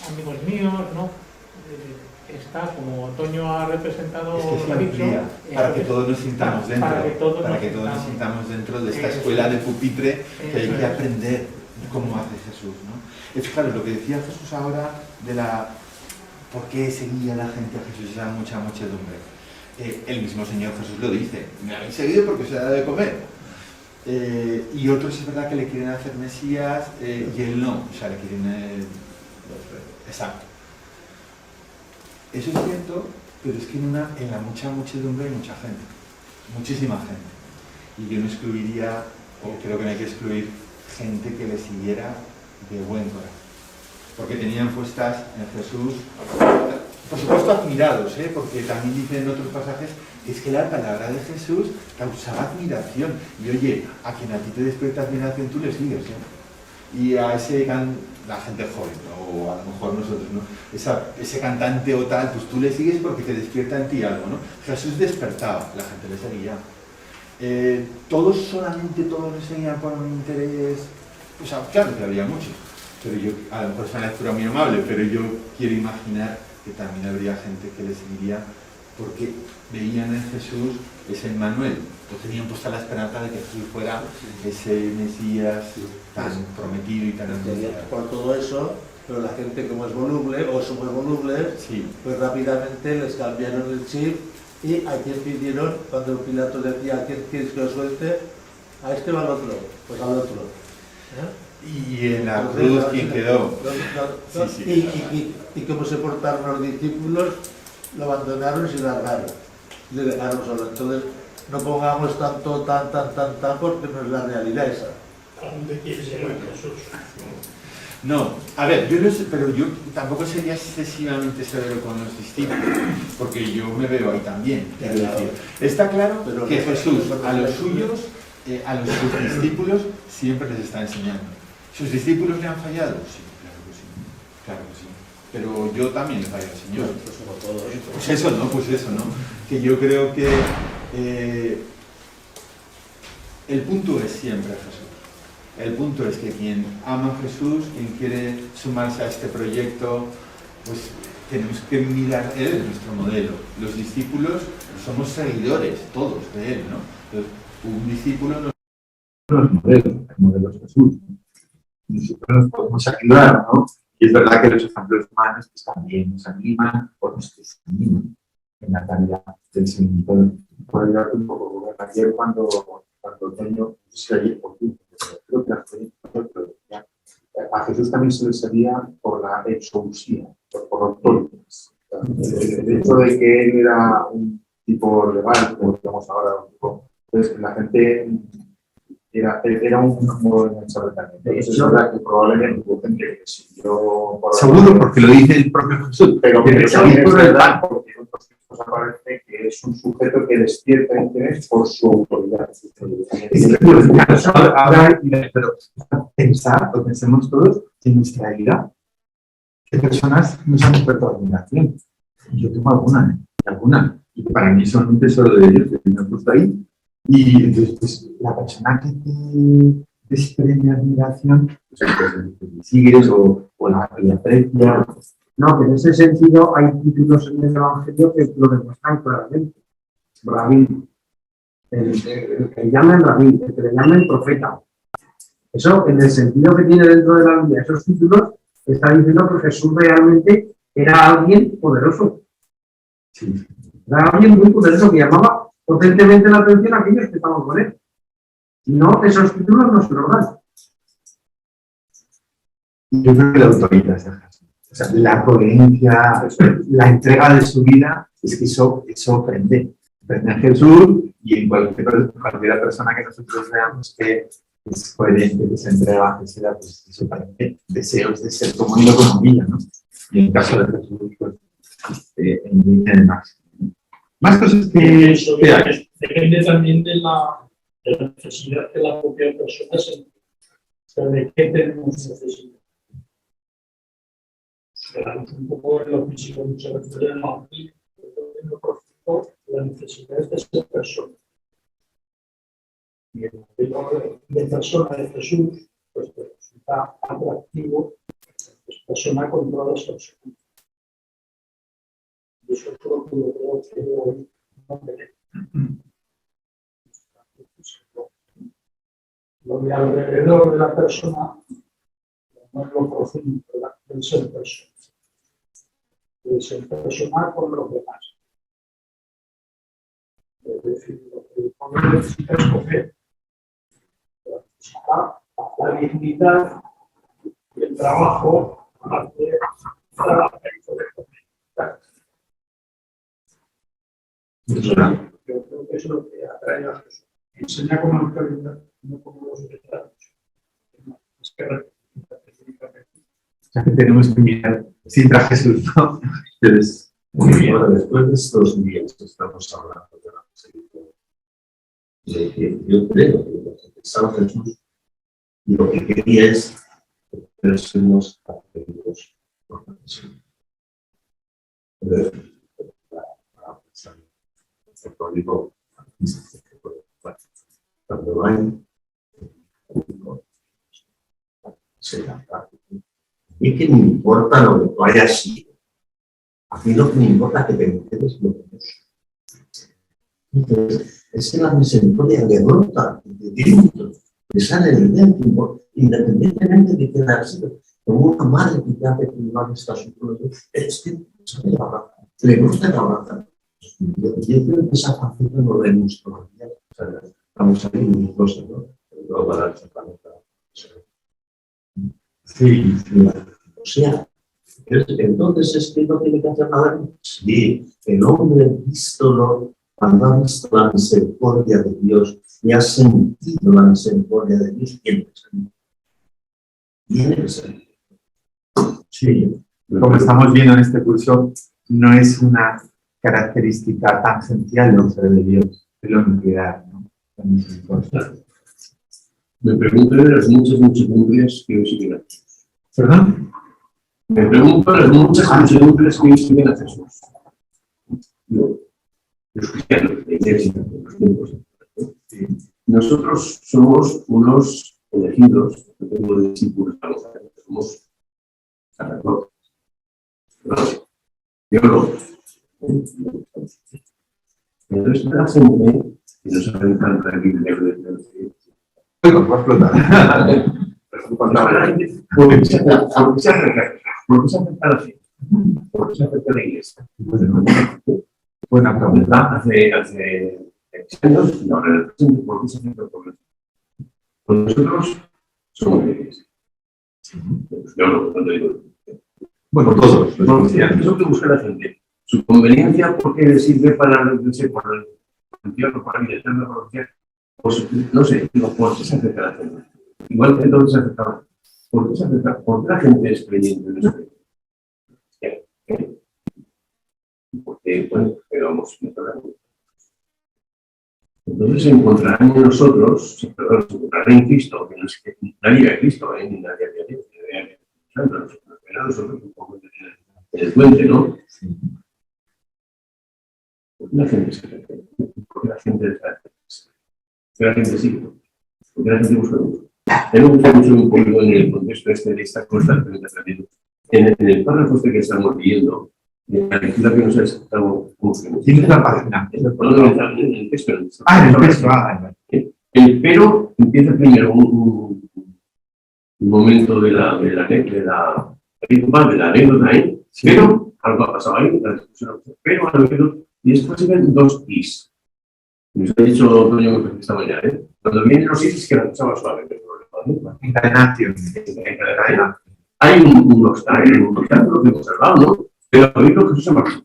amigos míos, no. Está, como Antonio ha representado, para que todos nos sintamos dentro, para que todos nos sintamos dentro de esta escuela de pupitre que hay que aprender cómo hace Jesús, ¿no? Es claro, lo que decía Jesús ahora de por qué seguía la gente a Jesús, esa mucha muchedumbre. El mismo Señor Jesús lo dice, me habéis seguido porque se da de comer. Y otros es verdad que le quieren hacer Mesías y él no, o sea, le quieren... Exacto. Eso es cierto, pero es que en la mucha muchedumbre hay mucha gente, muchísima gente. Y yo no excluiría, o creo que no hay que excluir, gente que le siguiera de buen corazón. Porque tenían puestas en Jesús, por supuesto admirados, porque también dice en otros pasajes que es que la palabra de Jesús causaba admiración. Y oye, a quien a ti te despierta admiración tú le sigues, Y a la gente joven, ¿no? O a lo mejor nosotros, ¿no? Ese cantante o tal, pues tú le sigues porque te despierta en ti algo, ¿no? Jesús despertaba, la gente le seguía. Todos le seguían por un interés, pues claro que había muchos, pero yo, a lo mejor es una lectura muy amable, pero yo quiero imaginar que también habría gente que le seguiría porque veían en Jesús ese Emmanuel, o tenían puesta la esperanza de que Jesús fuera ese Mesías tan prometido y tan anunciado. Por todo eso, pero la gente como es voluble o somos volubles, pues rápidamente les cambiaron el chip ¿Y a quién pidieron cuando Pilato decía a quién quieres que lo suelte? A este o al otro, pues al otro. Y en la cruz, ¿quién quedó? Y cómo se portaron los discípulos, lo abandonaron y se largaron. Le dejaron solo. Entonces, no pongamos tanto, tan, porque no es la realidad esa. ¿A dónde quieres llegar, Jesús? No, a ver, yo no sé, pero yo tampoco sería excesivamente severo con los discípulos, porque yo me veo ahí también. Quiero decir, está claro que Jesús a los suyos, a sus discípulos, siempre les está enseñando. ¿Sus discípulos le han fallado? Sí, claro que sí. Pero yo también le fallo al Señor. Pues eso, ¿no? Que yo creo que el punto es siempre Jesús. El punto es que quien ama a Jesús, quien quiere sumarse a este proyecto, pues tenemos que mirar, Él es nuestro modelo. Los discípulos somos seguidores, todos, de Él, ¿no? Entonces, un discípulo no es modelo, el modelo es Jesús. Nosotros nos podemos ayudar, ¿no? Y es verdad que los ejemplos humanos pues, también nos animan o nos desaniman en la tarea del seguimiento. Por ayudar un poco, ayer cuando Toño, no sé si ayer por ti, creo que a Jesús también se le servía por la exousía, por autoridades. El hecho de que él era un tipo legal, como digamos ahora, pues la gente era un modo de mensaje también. Es verdad que probablemente hubo gente que siguió por seguro, porque lo dice el propio Jesús, pero es verdad, porque en otros textos aparece que es un sujeto que despierta interés por su autoridad. Ahora, pero pensemos todos en nuestra vida, ¿qué personas nos han despertado admiración? Yo tengo alguna, y para mí son un tesoro de Dios, que me han puesto ahí. Y entonces, pues, la persona que te desprende admiración, pues le sigues o la aprecia. No, que en ese sentido hay títulos en el Evangelio que lo demuestran claramente. Rabí, el que le llaman Rabí, el que le llaman profeta. Eso, en el sentido que tiene dentro de la Biblia, esos títulos, está diciendo que Jesús realmente era alguien poderoso. Sí. Era alguien muy poderoso que llamaba potentemente la atención a aquellos que estaban con él. Si no, esos títulos no se los dan. Yo creo que la autoridad es Jesús. O sea, la coherencia, la entrega de su vida, es que eso prende a Jesús y en cualquier persona que nosotros veamos que es coherente, que se entrega a Jesús, pues eso prende deseos de ser como él lo conocía, ¿no? Y en el caso de Jesús, pues, en línea de máximo. Más cosas que eso depende también de la necesidad que la propia persona siente. O sea, de qué tenemos necesidad. Un poco en lo físico, muchas veces en lo profundo, la necesidad es de ser persona. Y el modelo de persona de Jesús, pues resulta atractivo, es persona con todas las personas. Y eso es lo que yo creo que hoy no tenemos. Lo de alrededor de la persona no es lo profundo del ser persona. El ser persona con los demás. Es decir, lo que uno necesita escoger. La dignidad y el trabajo hace la comunidad. Yo creo que eso es lo que atrae a Jesús. Enseña como autoridad, no como los veteranos. Es que o sea, que tenemos que mirar siempre a Jesús, ¿no? Entonces, bueno, después de estos días que estamos hablando de la misericordia, yo creo que lo que pensaba Jesús y lo que quería es que somos atraídos por la misericordia. Digo, cuando vayan, será práctico. Y que me importa lo que tú hayas sido. A mí lo que me importa es que te enteres lo que es. Entonces, es que la misericordia derrota de dentro, que sale de dentro, independientemente de que haya sido como una madre que te hace que no está su pueblo, es que sale la raza, le gusta la raza. Yo creo que esa faceta no la hemos todavía. O sea, estamos ahí en un proceso, ¿no? Pero para el sí, o sea, entonces es que no tiene que hacer nada. Sí, el hombre visto, cuando ha visto la misericordia de Dios y ha sentido la misericordia de Dios, tiene que ser. Sí, como estamos viendo en este curso, no es una característica tangencial del hombre de Dios, de la unidad, ¿no? Me pregunto de las muchas muchedumbres que hoy siguen a Jesús. ¿Perdón? Me pregunto de las muchas muchedumbres que hoy siguen a Jesús. Los cristianos, la iglesia, los tiempos. Nosotros somos unos elegidos, no tengo discípulos, somos sacerdotes. Teólogos. Pero es la gente que no sabe encanta el Biblia de Bueno, va a explotar. ¿Por qué se acerca a la gente? ¿Por qué se acerca a la iglesia? Buena pregunta. Hace años, y ahora en el presente, ¿por qué se acerca a la iglesia? Pues nosotros somos la iglesia. Yo no digo. Bueno, todos. Eso es lo que busca la gente. Su conveniencia, ¿por qué le sirve para el infierno, para la vida eterna, para el cielo? Pues no sé, digo, ¿por qué se acerca a la gente? Igual que todos se acercaban. ¿Por qué se acerca? ¿Por qué la gente es creyente en eso? Porque, bueno, pero vamos mejorando. Entonces se encontrarán en nosotros, se encontrarán en Cristo, que no es que nadie ve a Cristo, ni nadie ve a Dios, nosotros un poco en el puente, ¿no? ¿Por qué la gente se acerca? ¿Por qué la gente está? ¿Por qué la gente sigue? ¿Por qué la gente busca mucho? A mí me gusta mucho un poco en el contexto de esta constantemente aprendiendo. En el párrafo que estamos leyendo, en la lectura que nos ha estado buscando. ¿Tienes la página? En el texto. En el texto. El pero empieza primero un momento de la anécdota ahí, sí. Pero algo ha pasado ahí, la discusión, pero y después vienen dos is. Nos ha dicho Antonio esta mañana, cuando vienen los is es que la cosa va suave. Encadenación. Hay un obstáculo que hemos hablado, ¿no? Pero al oírlo Jesús se marchó.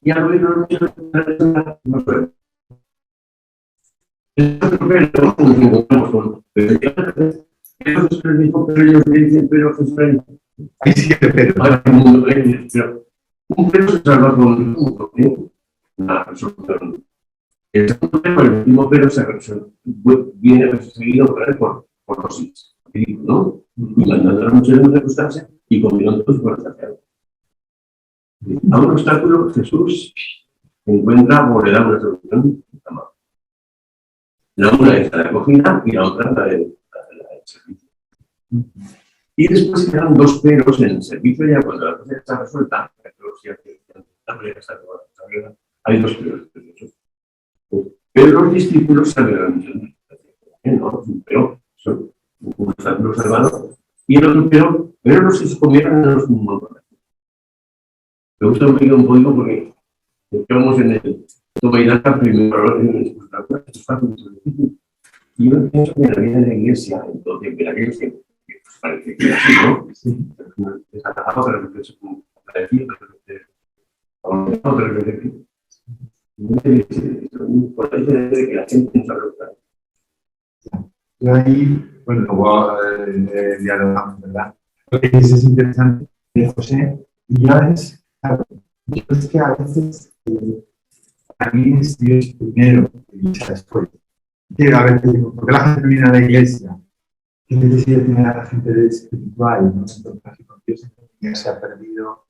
Y al oírlo no suele. Pero un pero se salva con una resolución. El segundo tema, el último pero viene perseguido por los hijos, ¿no? Y mandando a la mujer de acostarse y combinando todos por el sacerdote. A un obstáculo, Jesús encuentra o le da una solución. La una es la de acogida y la otra la de servicio. Y después se quedan dos peros en el servicio, ya cuando la cosa está resuelta, hay dos peros. Pero los discípulos saben la misión. Pero son un obstáculo salvado y el otro pero no se convierten en los mundos. Me gusta un poquito porque estamos en el toma y daca primero en el y yo pienso que en la vida de la iglesia, entonces, en aquellos que parece que así, ¿no? Es atajado, pero que es como parecido, pero por ahí se debe que la gente no sabe. Y ahí, bueno, luego dialogamos, ¿verdad? Lo que dices es interesante, José, y ya es, claro, yo es que a veces para mí es Dios primero y Iglesia después. Y a veces digo, ¿por qué la gente viene a la iglesia? ¿Qué necesidad tiene la gente de espiritual? ¿No? Entonces, con Dios ya se ha perdido.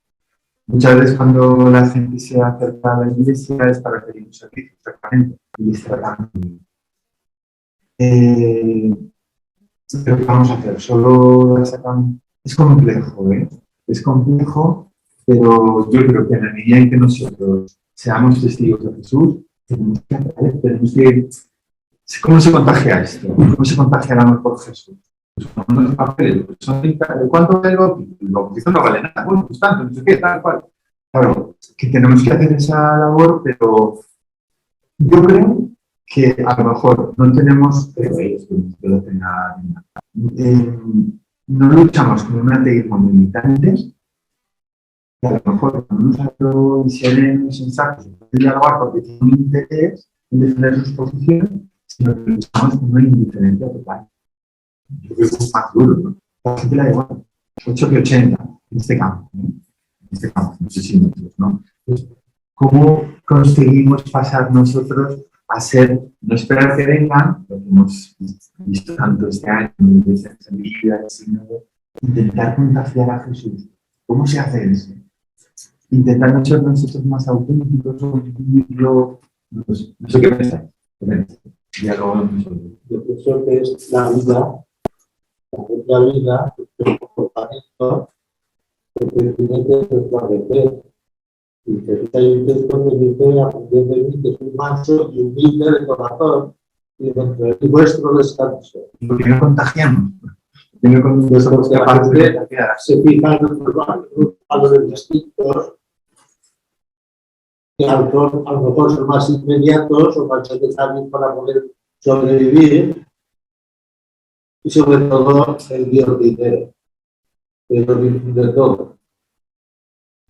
Muchas veces cuando la gente se acerca a la iglesia es para pedir un servicio, exactamente, y les tratan bien. Pero ¿qué vamos a hacer? Solo la sacan. Es complejo, ¿eh? Es complejo, pero yo creo que en la medida en que nosotros seamos testigos de Jesús, tenemos que atraer, tenemos que... ¿Cómo se contagia esto? ¿Cómo se contagia el amor por Jesús? Pues unos papeles, ¿cuánto vale el bautizo? El bautizo no vale nada, bueno, pues tanto, no sé qué, tal cual. claro, que tenemos que hacer esa labor, pero yo creo que a lo mejor no tenemos, no luchamos con un ateísmo limitante, que a lo mejor con unos aprovisiones sensatos de dialogar porque tiene un interés en defender sus posiciones, sino que luchamos con una indiferencia total. Yo creo que es más duro, ¿no? La gente la da igual, 8 que 80 en este campo, ¿no? En este campo, no sé si nosotros, ¿no? Entonces, ¿cómo conseguimos pasar nosotros a ser, no esperar que vengan, lo que hemos visto tanto este año, desde esa vida, sino intentar contagiar a Jesús? ¿Cómo se hace eso? Intentando ser nosotros más auténticos o vivirlo, no sé qué pensáis. Yo pienso que es la vida, la vida, el comportamiento que tiene que resplandecer. Y que hay un texto que dice, aprended de mí, que soy manso y humilde de corazón, y dentro de vuestro descanso. ¿Y por qué no contagiamos? Porque aparte se fijan en los valores distintos, que a lo mejor son más inmediatos o más necesarios para poder sobrevivir, y sobre todo el Dios dinero, que es lo de todo.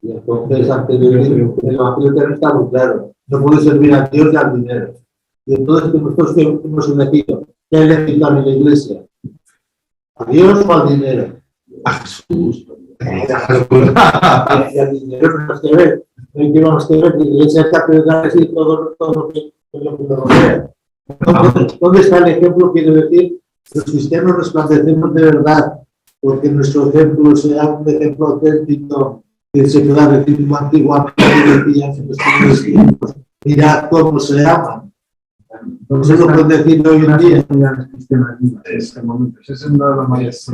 Y entonces, antes de vivir, el Evangelio está muy claro. No puede servir a Dios y al dinero. Y entonces, nosotros hemos elegido, ¿qué ha elegido en la Iglesia? ¿A Dios o al dinero? A Jesús. Y al dinero tenemos que ver. No hay que vamos a ver, la Iglesia está para decir todo lo que nos rodea. ¿Dónde está el ejemplo? Quiero decir, los cristianos resplandecemos de verdad, porque nuestro ejemplo sea un ejemplo auténtico. Que se pueda decir como antiguamente decían en los primeros tiempos, mirad cómo se aman. No se lo pueden decir hoy en día. Ese es uno de los mayores.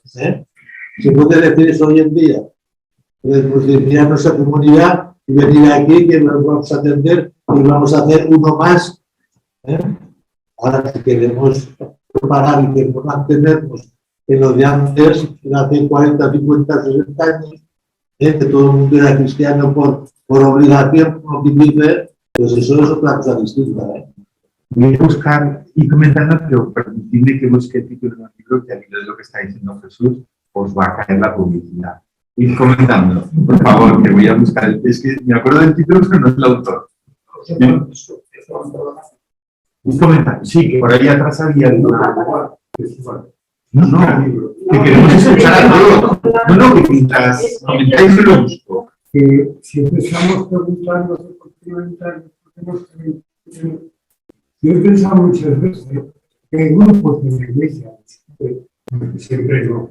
Se puede decir eso hoy en día. Podemos decir, mirad nuestra comunidad y venir aquí que nos vamos a atender y vamos a hacer uno más. Ahora, si queremos preparar y queremos mantenernos en lo de antes, hace 40, 50, 60 años, que todo el mundo era cristiano por obligación, como quien dice, pues eso es otra cosa distinta. Voy a buscar y comentando, pero permitidme que busque el título del libro, que al hilo de lo que está diciendo Jesús, os va a caer la publicidad. Ir comentando, por favor, que voy a buscar. Es que me acuerdo del título, pero no es el autor. Un comentario. Sí, que por ahí atrás había una. No, que queremos escuchar a todos. No, que mientras comentáis yo lo busco. Que si empezamos preguntando por qué no entrar, yo he pensado muchas veces que hay grupos de la iglesia, siempre no,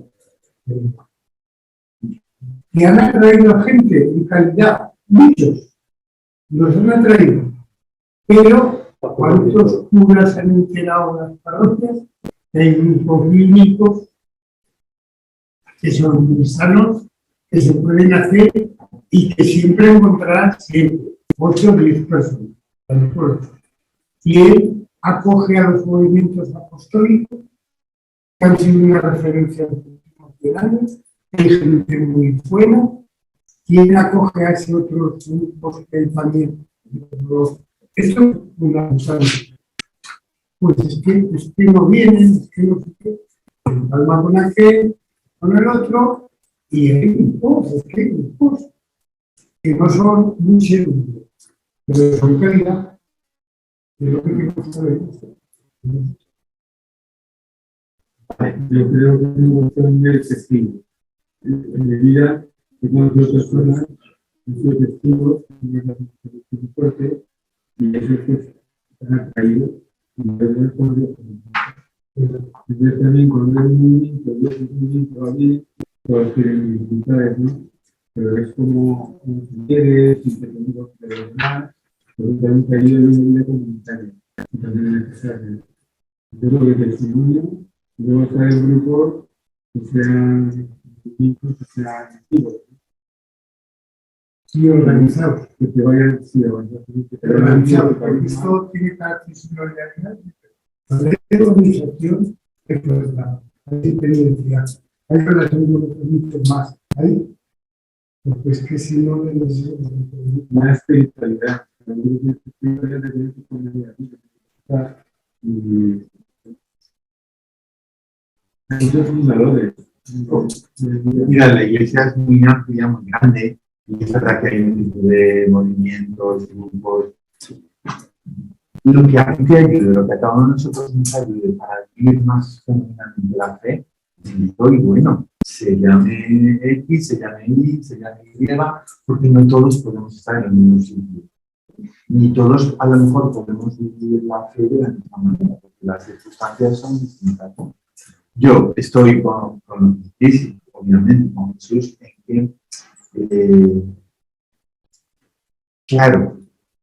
que han atraído a gente de calidad, muchos los han atraído, pero ¿cuántos curas han enterado en las parroquias? Hay grupos bíblicos que son muy sanos, que se pueden hacer y que siempre encontrarán 8 o 10 personas. ¿Quién acoge a los movimientos apostólicos que han sido una referencia en los últimos 10 años? Hay gente muy buena. ¿Quién acoge a esos otros grupos que también? Esto es fundamental. Pues es que no vienen, es que no sé qué, palma con aquel, con el otro, y hay grupos, que no son muy seguros, pero son calidad de lo que tenemos que ver. Yo creo que es una cuestión de testigo. En medida que todas las personas han sido testigos, han sido fuertes, y esos que han atraído. Entonces también cuando hay un movimiento va bien, todos tienen dificultades, ¿no? Pero es como si quieres, si te tengo que ver más, pero también te ayuda en un nivel comunitario. También es necesario. Yo creo que testimonio, luego está el grupo que sean distintos, que sean activos. Sí, organizados. Que te vayan, sí, organizados. Porque esto tiene carácter de organización, esto es la experiencia. Hay relación con los servicios más. Hay Porque es que si no es una espiritualidad, y muchos fundadores. Mira, la iglesia es muy amplia, muy grande, y es verdad que hay un tipo de movimientos, grupos. Lo que a mí te ayude, lo que a cada uno de nosotros nos ayude para vivir más genuinamente la fe, y bueno, se llame X, se llame Y, se llame Y, porque no todos podemos estar en el mismo sitio. Ni todos a lo mejor podemos vivir la fe de la misma manera, porque las circunstancias son distintas, ¿no? Yo estoy con Cristo, obviamente, con Jesús, en que, claro,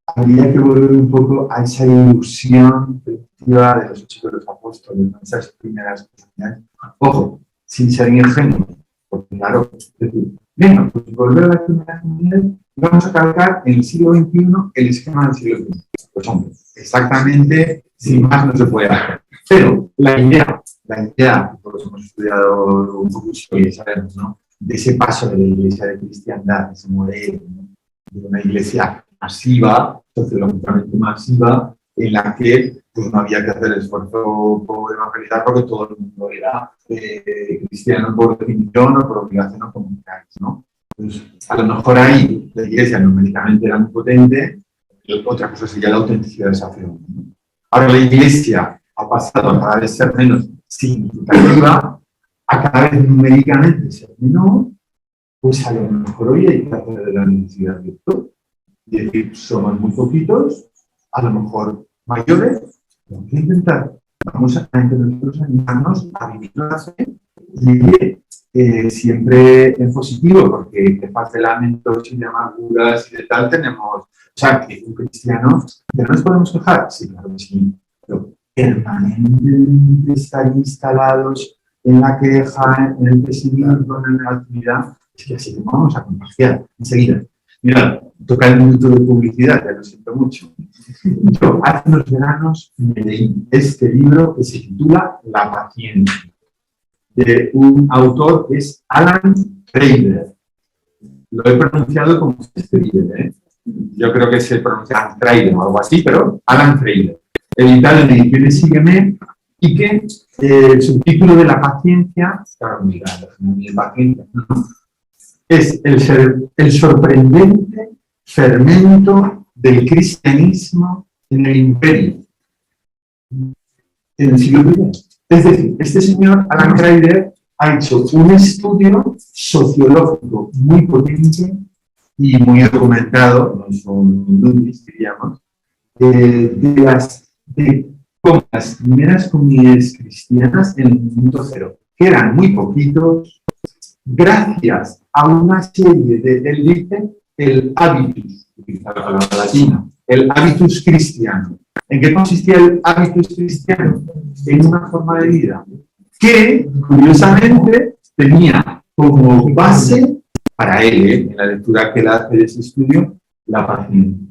habría que volver un poco a esa ilusión primitiva de los Hechos de los Apóstoles, ¿no? Esas primeras comunidades. Ojo, sin ser ingenuo, porque claro, es decir, venga, pues volver a las primeras comunidades y vamos a calcar en el siglo XXI el esquema del siglo XX. Pues hombre, exactamente, sin más no se puede hacer. Pero la idea, todos hemos estudiado un poco historia, sabemos, ¿no? De ese paso de la iglesia de cristiandad, ese modelo, ¿no? De una iglesia masiva, sociológicamente masiva, en la que pues, no había que hacer esfuerzo por evangelizar porque todo el mundo era cristiano por definición o por obligación o como queráis, ¿no? Pues, a lo mejor ahí la iglesia numéricamente era muy potente, y otra cosa sería la autenticidad de esa fe, ¿no? Ahora la iglesia ha pasado a cada vez ser menos significativa, a cada vez numéricamente ser menor, pues a lo mejor hoy hay que hacer de la necesidad de esto. Es decir, somos muy poquitos, a lo mejor mayores, vamos a intentar, vamos a entre nosotros animarnos a vivir la fe y siempre en positivo, porque de paz de lamentos y de amarguras y de tal tenemos, o sea, que un cristiano, ¿que no nos podemos quejar? Sí, claro que sí, pero permanentemente estar instalados en la queja, en el pesimismo, en la negatividad, es que así nos vamos a contagiar enseguida. Mira, toca el minuto de publicidad, ya lo siento mucho. Yo hace unos veranos me leí este libro que se titula La paciencia, de un autor que es Alan Kreider. Lo he pronunciado como se escribe, ¿eh? Yo creo que se pronuncia Kreider o algo así, pero Alan Kreider. Editado en Ediciones Sígueme, y que el subtítulo de La paciencia, claro, mira, la paciencia, ¿no? Es el sorprendente fermento del cristianismo en el imperio, en el siglo XX. Es decir, este señor, Alan Kreider, ha hecho un estudio sociológico muy potente y muy documentado, no son nudis, diríamos, de cómo las primeras comunidades cristianas en el mundo cero, que eran muy poquitos, gracias a una serie de, él dice, el habitus, utilizar la palabra latina, el habitus cristiano. ¿En qué consistía el habitus cristiano? En una forma de vida que, curiosamente, tenía como base, para él, en la lectura que él hace de ese estudio, la paciencia.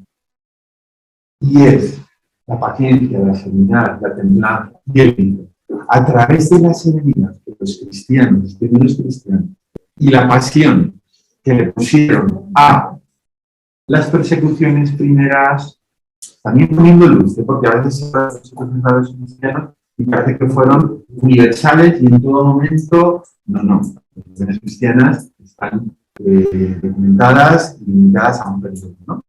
Y es la paciencia, la serenidad, la templanza y el bien. A través de la serenidad que los cristianos, los primeros cristianos, y la pasión que le pusieron a las persecuciones primeras, también poniendo luz, porque a veces se los cristianos y parece que fueron universales y en todo momento, no, las persecuciones cristianas están documentadas y limitadas a un periodo, ¿no?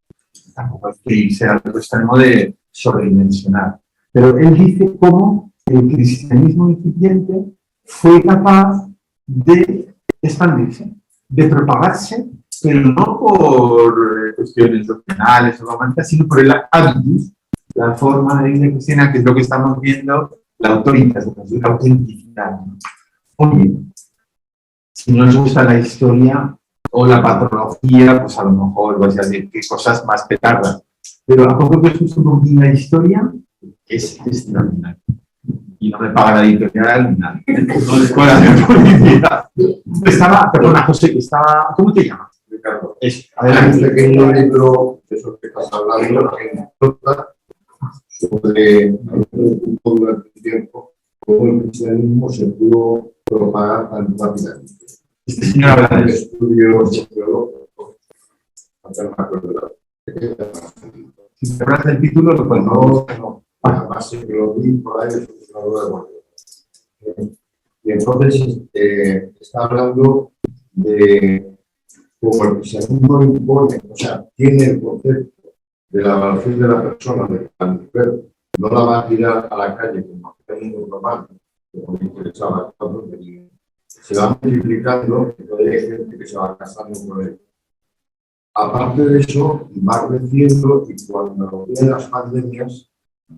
Tampoco hay que irse al extremo de sobredimensionar. Pero él dice cómo el cristianismo incipiente fue capaz de expandirse, de propagarse, pero no por cuestiones doctrinales o románticas, sino por el habitus, la forma de vida cristiana, que es lo que estamos viendo, la autoridad, la autenticidad, ¿no? Oye, si no os gusta la historia o la patrología, pues a lo mejor vais a decir que cosas más petardas, pero a poco que os gusta un poquito la historia, es extraordinario. Y no me paga la editorial ni nada. No les puedo hacer publicidad. Perdona, José, que estaba. ¿Cómo te llamas? Ricardo. Adelante. Un pequeño libro, de eso que estás hablando, sobre un poco durante el tiempo, cómo el cristianismo se pudo propagar tan rápidamente. Este señor habla de estudio sociológico no me acuerdo. Si te hablas del título, lo Pues podemos... no, además sí que lo vi por ahí, es una duda de guardia. Y entonces está hablando de como el cristianismo impone, o sea, tiene el concepto de la evaluación de la persona, de la mujer, no la va a tirar a la calle como el mundo normal, como le interesaba, se va multiplicando, entonces hay gente que se va casando con él. Aparte de eso, va creciendo y cuando vienen las pandemias,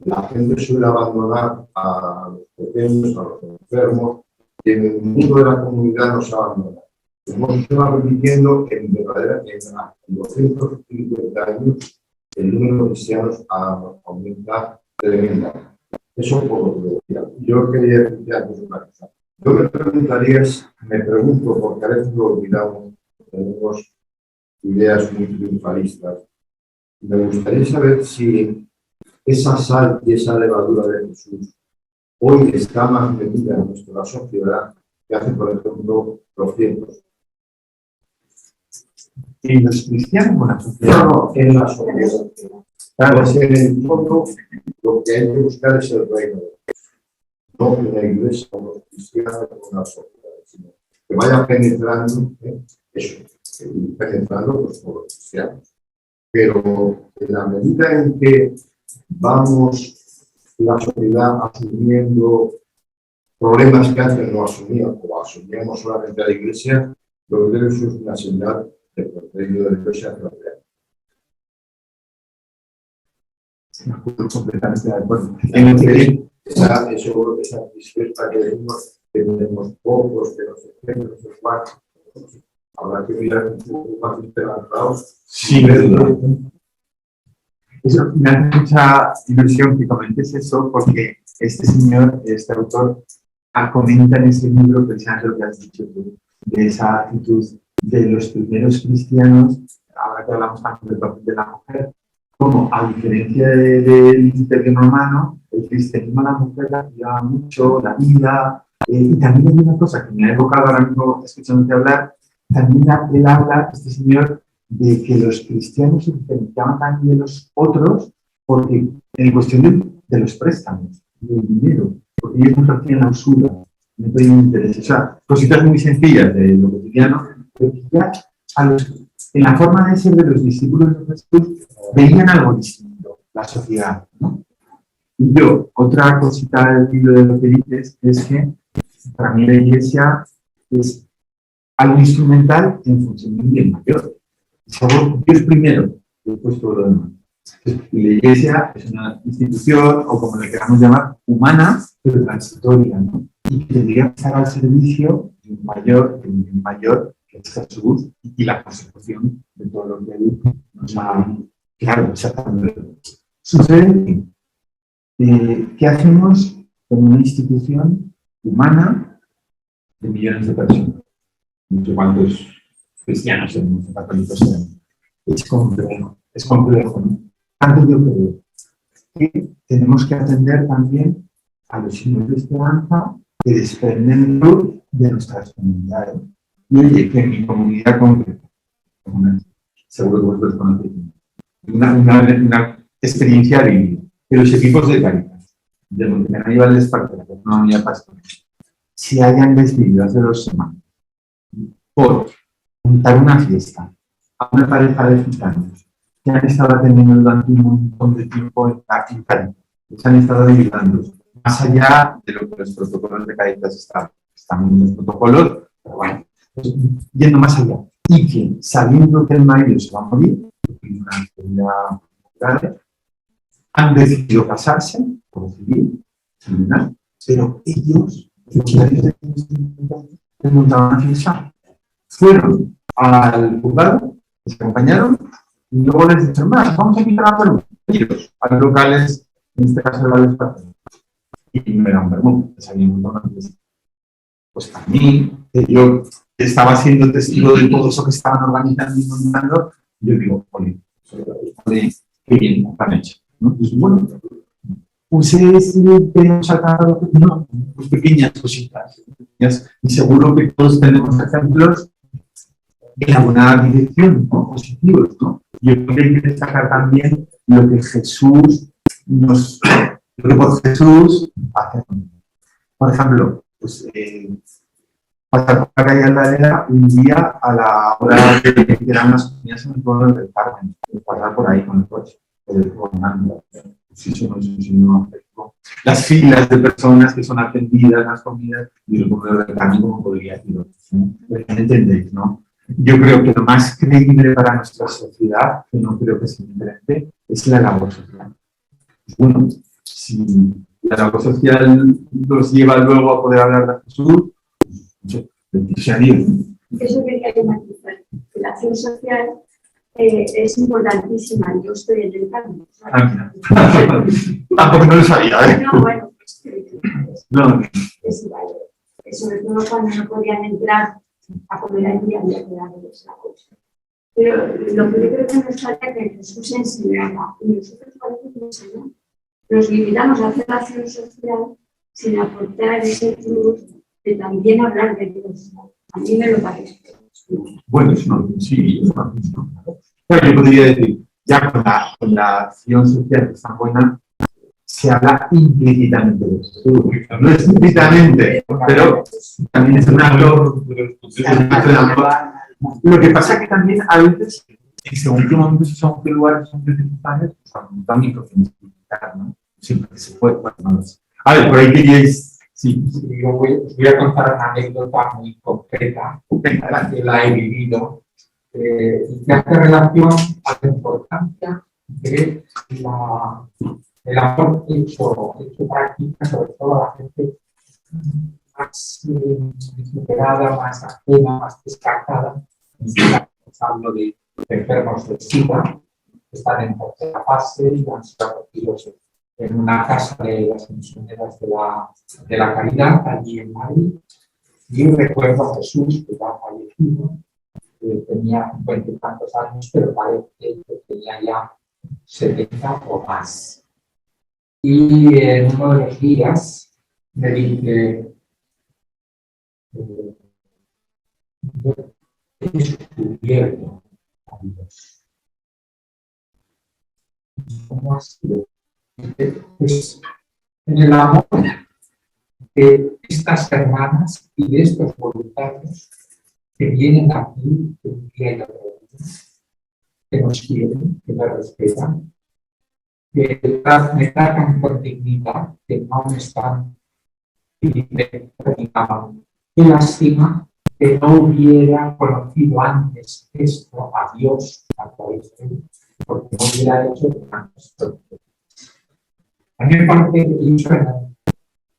la gente suele abandonar a los pequeños, a los enfermos, y en el mundo de la comunidad no se abandona. Como se va repitiendo, en 250 años, el número de cristianos aumenta tremendamente. Eso por lo que decía. Yo quería decir antes una cosa. Yo me pregunto, porque a veces lo olvidamos, tenemos ideas muy triunfalistas. Me gustaría saber si esa sal y esa levadura de Jesús hoy está más metida en nuestra sociedad que hace, por ejemplo, 200. ¿Y los cristianos con la sociedad? No, en la sociedad. Claro, es en el fondo lo que hay que buscar es el reino de Dios. No una iglesia o los cristianos con una sociedad, sino que vaya penetrando, eso, penetrando pues, por los cristianos. Pero en la medida en que vamos la sociedad asumiendo problemas que antes no asumían, o asumíamos solamente a la iglesia, lo que eso es una señal de que el reino de Dios se hace real. Completamente de acuerdo. Esa dispuesta que decimos que tenemos pocos, que no sé qué, que no sé cuánto, habrá que mirar un poco más esperanzados. Sin duda. Eso me hace mucha ilusión que comentes eso, porque este señor, este autor, comenta en ese libro precisamente lo que has dicho tú, de esa actitud de los primeros cristianos, ahora que hablamos también del papel de la mujer, como a diferencia del Imperio Romano, el cristianismo a la mujer la cuidaba mucho, la vida, y también hay una cosa que me ha evocado ahora mismo escuchándote hablar, también él habla, este señor, de que los cristianos se diferenciaban también de los otros, porque en cuestión de los préstamos, del dinero, porque ellos no hacían la usura, no tenían interés, o sea, cositas muy sencillas de lo cotidiano, pero ya en la forma de ser de los discípulos de Jesús veían algo distinto, la sociedad, ¿no? Y yo, otra cosita del libro de lo que dices es que para mí la iglesia es algo instrumental en función de un bien mayor. Dios primero, después todo lo demás. Y la iglesia es una institución, o como le queramos llamar, humana, pero transitoria, ¿no? Y que debería estar al servicio de un bien mayor, que es Jesús, y la consecución de todo lo que él nos ha... Claro, exactamente. Sucede que hacemos con una institución humana de millones de personas. No sé cuántos cristianos tenemos, católicos tenemos. Es complejo, ¿no? Tanto yo creo que tenemos que atender también a los signos de esperanza que desprenden luz de nuestras comunidades. Y oye, que en mi comunidad concreta, seguro que vosotros conocéis, una experiencia vivida, de los equipos de Cáritas, de Montenegro y Valdespartera, que es una unidad pastoral, se hayan decidido hace 2 semanas por montar una fiesta a una pareja de gitanos que han estado atendiendo durante un montón de tiempo en Cáritas, se han estado ayudando, más allá de lo que los protocolos de Cáritas están en los protocolos, pero bueno, pues, yendo más allá, y que sabiendo que el marido se va a morir, una enfermedad grave, han decidido casarse por civil, pero ellos, les montaban una fiesta, fueron al juzgado, les acompañaron y luego les dijeron, vamos a invitar a Perú, ellos, a los locales, en este caso de la Esparta. Y me eran Perú, les habían montado una fiesta. Pues a mí, que yo estaba siendo testigo de todo eso que estaban organizando y montando, yo digo, oye, qué bien, lo han hecho. ¿No? Pues bueno, ustedes tenemos sacado, no, pues pequeñas cositas, y seguro que todos tenemos ejemplos en alguna dirección, ¿no? Positivos, ¿no? Yo creo que hay que destacar también lo que Jesús lo que por Jesús hace. Por ejemplo, pues, pasar por la calle Aldalena un día a la hora de que eran las comidas en el pueblo del Carmen, pasar por ahí con el coche, las filas de personas que son atendidas, las comidas, y el pueblo del Carmen, como podría decirlo, ¿no? ¿Entendéis, no? Yo creo que lo más creíble para nuestra sociedad, que no creo que sea diferente, es la labor social. Bueno, si la labor social nos lleva luego a poder hablar de Jesús, bendito a Dios. Eso quería que matizar, que la acción social es importantísima. Yo estoy en el campo. Tampoco no lo sabía, ¿eh? No, bueno, no. Sobre todo cuando no podían entrar a comer allí, había que darles la cosa. Pero lo que yo creo que nos falta es que Jesús enseñaba, y nosotros parece que enseñamos. Nos limitamos a hacer la acción social sin aportar ese plus de también hablar de Dios. A mí me lo parece. Bueno, es una sí, es una función. Pero yo podría decir, ya con la acción social que es tan buena, se habla implícitamente de Jesús. No explícitamente, pero también es una lo que pasa es que también a veces, en según qué momentos y según qué lugares son circunstancias, pues también podemos explicar, ¿no? Siempre que se puede, bueno, no lo sé. A ver, por ahí queríais. Sí, yo os voy a contar una anécdota muy concreta, que la he vivido, y que hace relación a la importancia de el amor hecho práctica, sobre todo a la gente más superada, más ajena, más descartada. Estamos hablando de enfermos de SIDA, que están en tercera fase y han sido acogidos en una casa de las misioneras de la Caridad, allí en Madrid. Y recuerdo a Jesús, que ya fallecido, que tenía 50 y tantos años, pero parece que tenía ya 70 o más. Y en uno de los días me dice, he descubierto a Dios. ¿Cómo ha sido? Pues en el amor de estas hermanas y de estos voluntarios que vienen aquí un día y otro día, que nos quieren, que nos respetan, que me tratan con dignidad, que no me están pidiendo. Qué lástima que no hubiera conocido antes esto a Dios a través de él, porque no hubiera hecho tantas cosas. A mí me parece que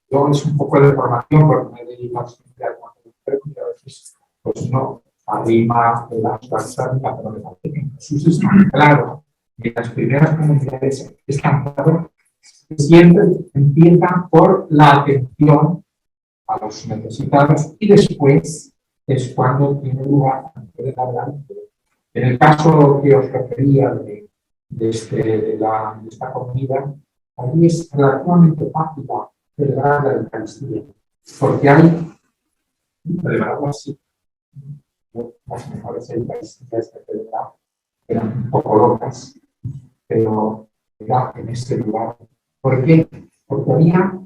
yo es un poco de formación, porque me he dedicado siempre al mundo y a veces pues no arrima la transformación, pero me parece que Jesús es tan claro, y en las primeras comunidades es tan claro, que siempre empiezan por la atención a los necesitados y después es cuando tiene lugar hablar. En el caso que os refería de esta comida, allí es relativamente fácil celebrar la Eucaristía, porque hay, celebrarlo así, las mejores Eucaristías que celebrar eran un poco locas, pero era en este lugar. ¿Por qué? Porque había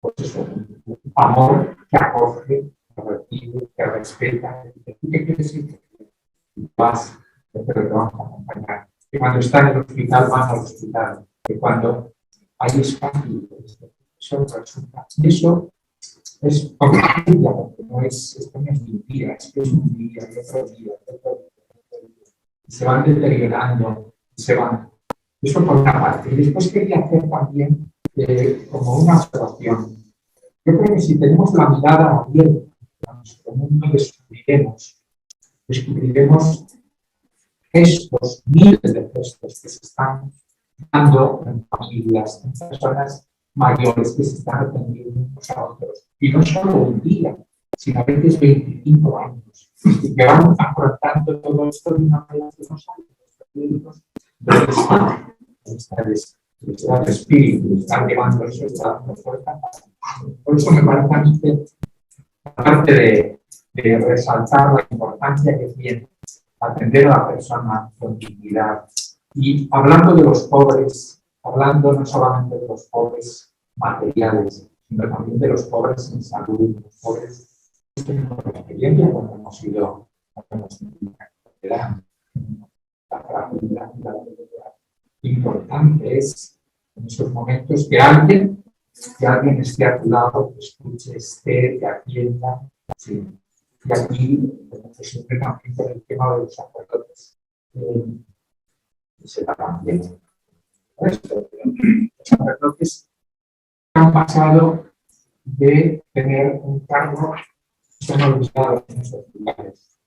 pues eso, un amor que acoge, que recibe, que respeta, que qué quieres decir, vas, pero te vamos a acompañar. Que cuando está en el hospital, vas al hospital. Que cuando hay espacio, eso resulta. Y eso es compartida, porque no es, esto no es un día, es que es un día, y otro día, y otro día. Y se van deteriorando, y se van. Eso por una parte. Y después quería hacer también como una observación. Yo creo que si tenemos la mirada abierta a nuestro mundo, descubriremos gestos, miles de gestos que se están dando en familias, en personas mayores que se están atendiendo unos a otros. Y no solo un día, sino a veces 25 años. Y que van afrontando todo esto de una manera que no saben. El espíritu está llevando eso, está dando fuerza. Por eso me parece a mí que, aparte de resaltar la importancia que tiene atender a la persona con dignidad. Y hablando de los pobres, hablando no solamente de los pobres materiales, sino también de los pobres en salud, los pobres en la experiencia cuando hemos ido la fragilidad y la debilidad. Importante es en estos momentos que alguien esté a tu lado, que escuche, esté, que atienda. Sí. Y aquí, siempre también con el tema de los sacerdotes, se da también. Los sacerdotes han pasado de tener un cargo, son olvidados en esos lugares.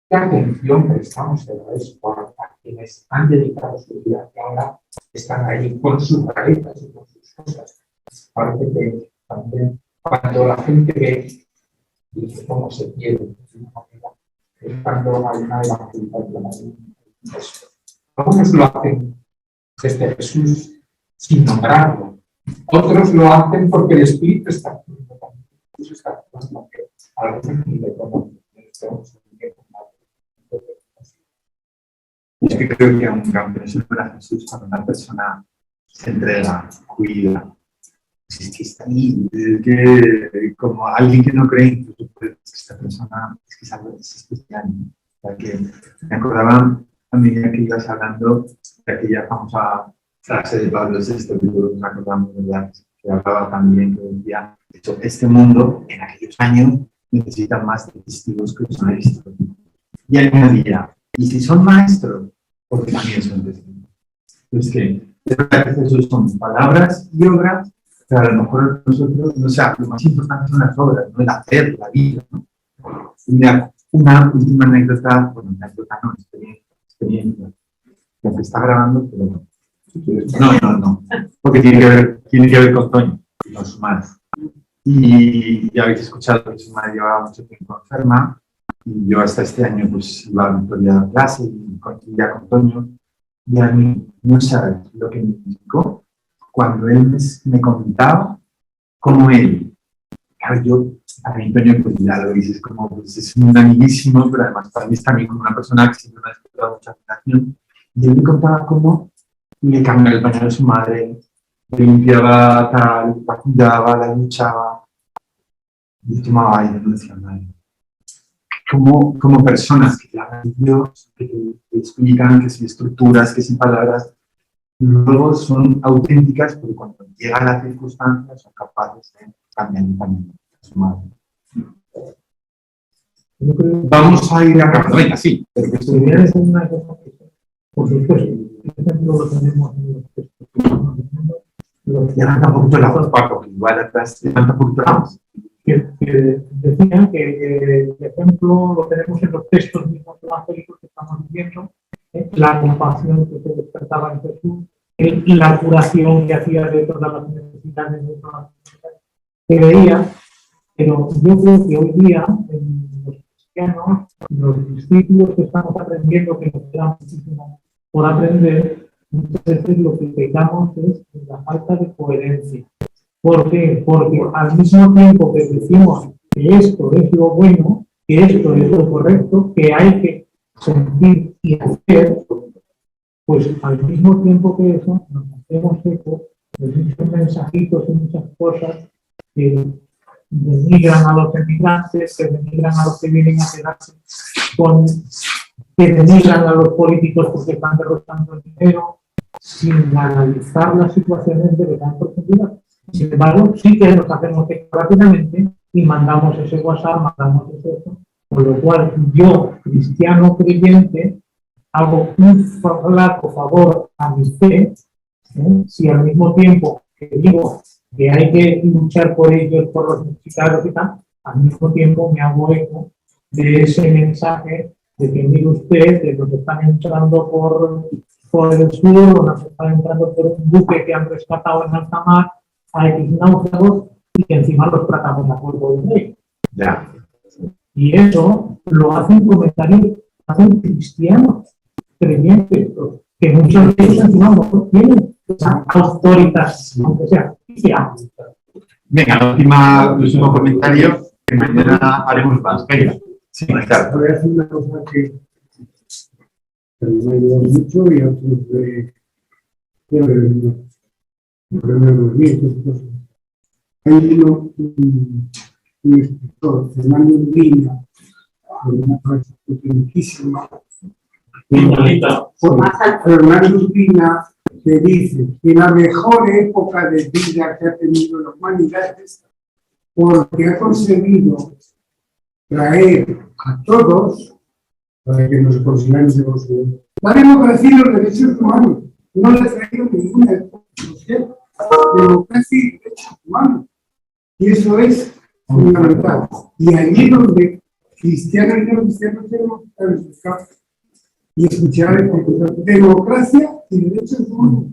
¿Qué atención prestamos a quienes han dedicado su vida y ahora están ahí con sus raíces y con sus cosas? Parece que también cuando la gente ve y cómo se pierde, es cuando hay una evangelización. Algunos lo hacen desde Jesús sin nombrarlo, otros lo hacen porque el Espíritu está actuando. Jesús está actuando, que algunos ni le conocen. Es que creo que un cambio es para Jesús cuando una persona se entrega, cuida. Es que está ahí, es que como alguien que no cree, incluso pues, esta persona es que es especial. O sea, que me acordaba a medida que ibas hablando de aquella famosa frase de Pablo VI, que todos nos acordamos, ¿verdad? Que hablaba también, que decía, de hecho, este mundo en aquellos años necesita más de testigos que los maestros. Y añadía, y si son maestros, porque también son testigos. Entonces, que Jesús son palabras y obras, pero a lo mejor nosotros, no sé, lo más importante son las obras, no el hacer, la vida, ¿no? Y mira, una última anécdota, bueno, anécdota no, experiencia, la que está grabando, pero no, porque tiene que ver con Toño y con su madre. Y ya habéis escuchado que su madre llevaba mucho tiempo enferma, y yo hasta este año pues iba a Victoria a clase y ya con Toño, y a mí no sabes lo que me indicó cuando él me comentaba cómo él, claro, yo, a mí Toño pues ya lo dices como, pues es un amiguísimo, pero además para mí es también como una persona que siempre me ha despertado mucha admiración, y él me contaba cómo le cambiaba el baño de su madre, le limpiaba tal, la cuidaba, la duchaba, y tomaba aire, no decía nada. Como personas que te hablan de Dios, que te explican que sin estructuras, que sin palabras, luego son auténticas, pero cuando llegan las circunstancias son capaces de cambiar también a su madre. Vamos a ir acabando, venga, sí. Pero que estuviera es una cosa que, por supuesto, por ejemplo, lo tenemos en los textos. Levanta un poquito la voz, Paco, igual atrás, levanta un poquito la voz. Que decían que, por ejemplo, lo tenemos en los textos mismos evangélicos que estamos viviendo, la compasión que se despertaba en Jesús, la curación que hacía de todas las necesidades, de todas las necesidades que veía, pero yo creo que hoy día, en los cristianos, los discípulos que estamos aprendiendo, que nos queda muchísimo por aprender, muchas veces lo que pecamos es la falta de coherencia. ¿Por qué? Porque al mismo tiempo que decimos que esto es lo bueno, que esto es lo correcto, que hay que sentir y hacer, pues al mismo tiempo que eso nos hacemos eco de muchos mensajitos y muchas cosas que denigran a los emigrantes, que denigran a los que vienen a quedarse que denigran a los políticos porque están derrochando el dinero, sin analizar las situaciones de verdad en profundidad. Sin embargo, sí que nos hacemos eco rápidamente y mandamos ese WhatsApp, mandamos eso, con lo cual yo, cristiano creyente, hago un flaco favor a mi fe, si al mismo tiempo que digo que hay que luchar por ellos, por los necesitados y tal, al mismo tiempo me hago eco de ese mensaje de que mire usted, que nos están entrando por el sur, o nos están entrando por un buque que han rescatado en alta mar, a X náufragos, y que encima los tratamos de acuerdo de ley. Ya. Y eso lo hacen comentarios, hacen cristianos, creyentes, que muchos de ellos encima no tienen esa autoridad, aunque sea cristiana. Venga, el último comentario, que mañana haremos más. Venga. Sí, claro. Voy a hacer una cosa que me ha ayudado mucho y a otros de hay un escritor, Fernando Urbina, una frase riquísima. Fernando Urbina, que dice que la mejor época de vida que ha tenido la humanidad es porque ha conseguido traer a todos, para que nos consigamos de consideración, la democracia y los derechos humanos. No le ha traído ninguna época social. Democracia y derechos humanos. Y eso es fundamental. Y allí donde cristianos y no cristianos tenemos que estar en sus casas y escuchar el democracia y derechos humanos.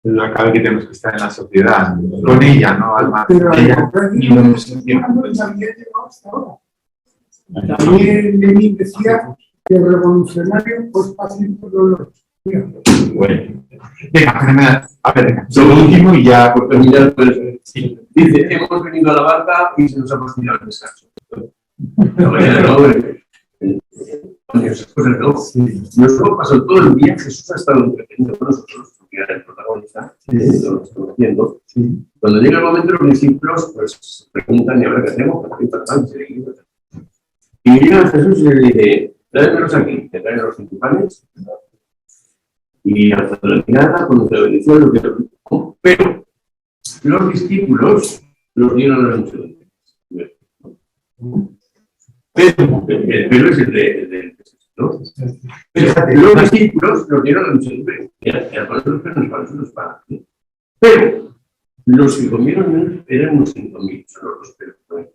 Es la clave que tenemos que estar en la sociedad, con ella, ¿no? Al margen Pero de la ella. democracia y los derechos humanos también llegó hasta ahora. También Lenin decía que el revolucionario pues pacífico dolor. Bueno. Venga, a ver, lo último y ya por terminar. Sí. Dice, hemos venido a la barca y se nos ha pasado el descanso. La mañana, ¿no? Nosotros pasado todo el día, Jesús ha estado entretenido con nosotros, porque era el protagonista, lo estamos haciendo. Cuando llega el momento, los discípulos pues, se preguntan, ¿y ahora qué hacemos? Y llega Jesús y le dice, tráemelos aquí, te traen los 5 panes, y hasta la mirada, cuando se obedeció, lo que pero los discípulos los dieron a la muchedumbre. Pero es el de ¿no? Los discípulos los dieron a la muchedumbre. Y además los panes. Pero los que comieron eran unos 5.000, son los dos.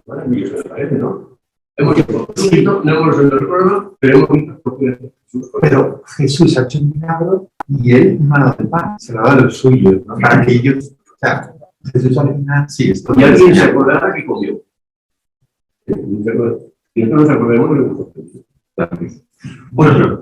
Maravilloso, me parece, ¿no? Hemos visto poquito, no hemos resuelto el problema, pero hemos visto por qué Jesús. Pero Jesús ha hecho un milagro y él no ha dado el pan, se lo ha dado a los suyos, ¿no? Para que ellos, o sea, Jesús al final, sí, esto. Y alguien se acordará que comió. Y nosotros nos acordemos de lo que. Bueno,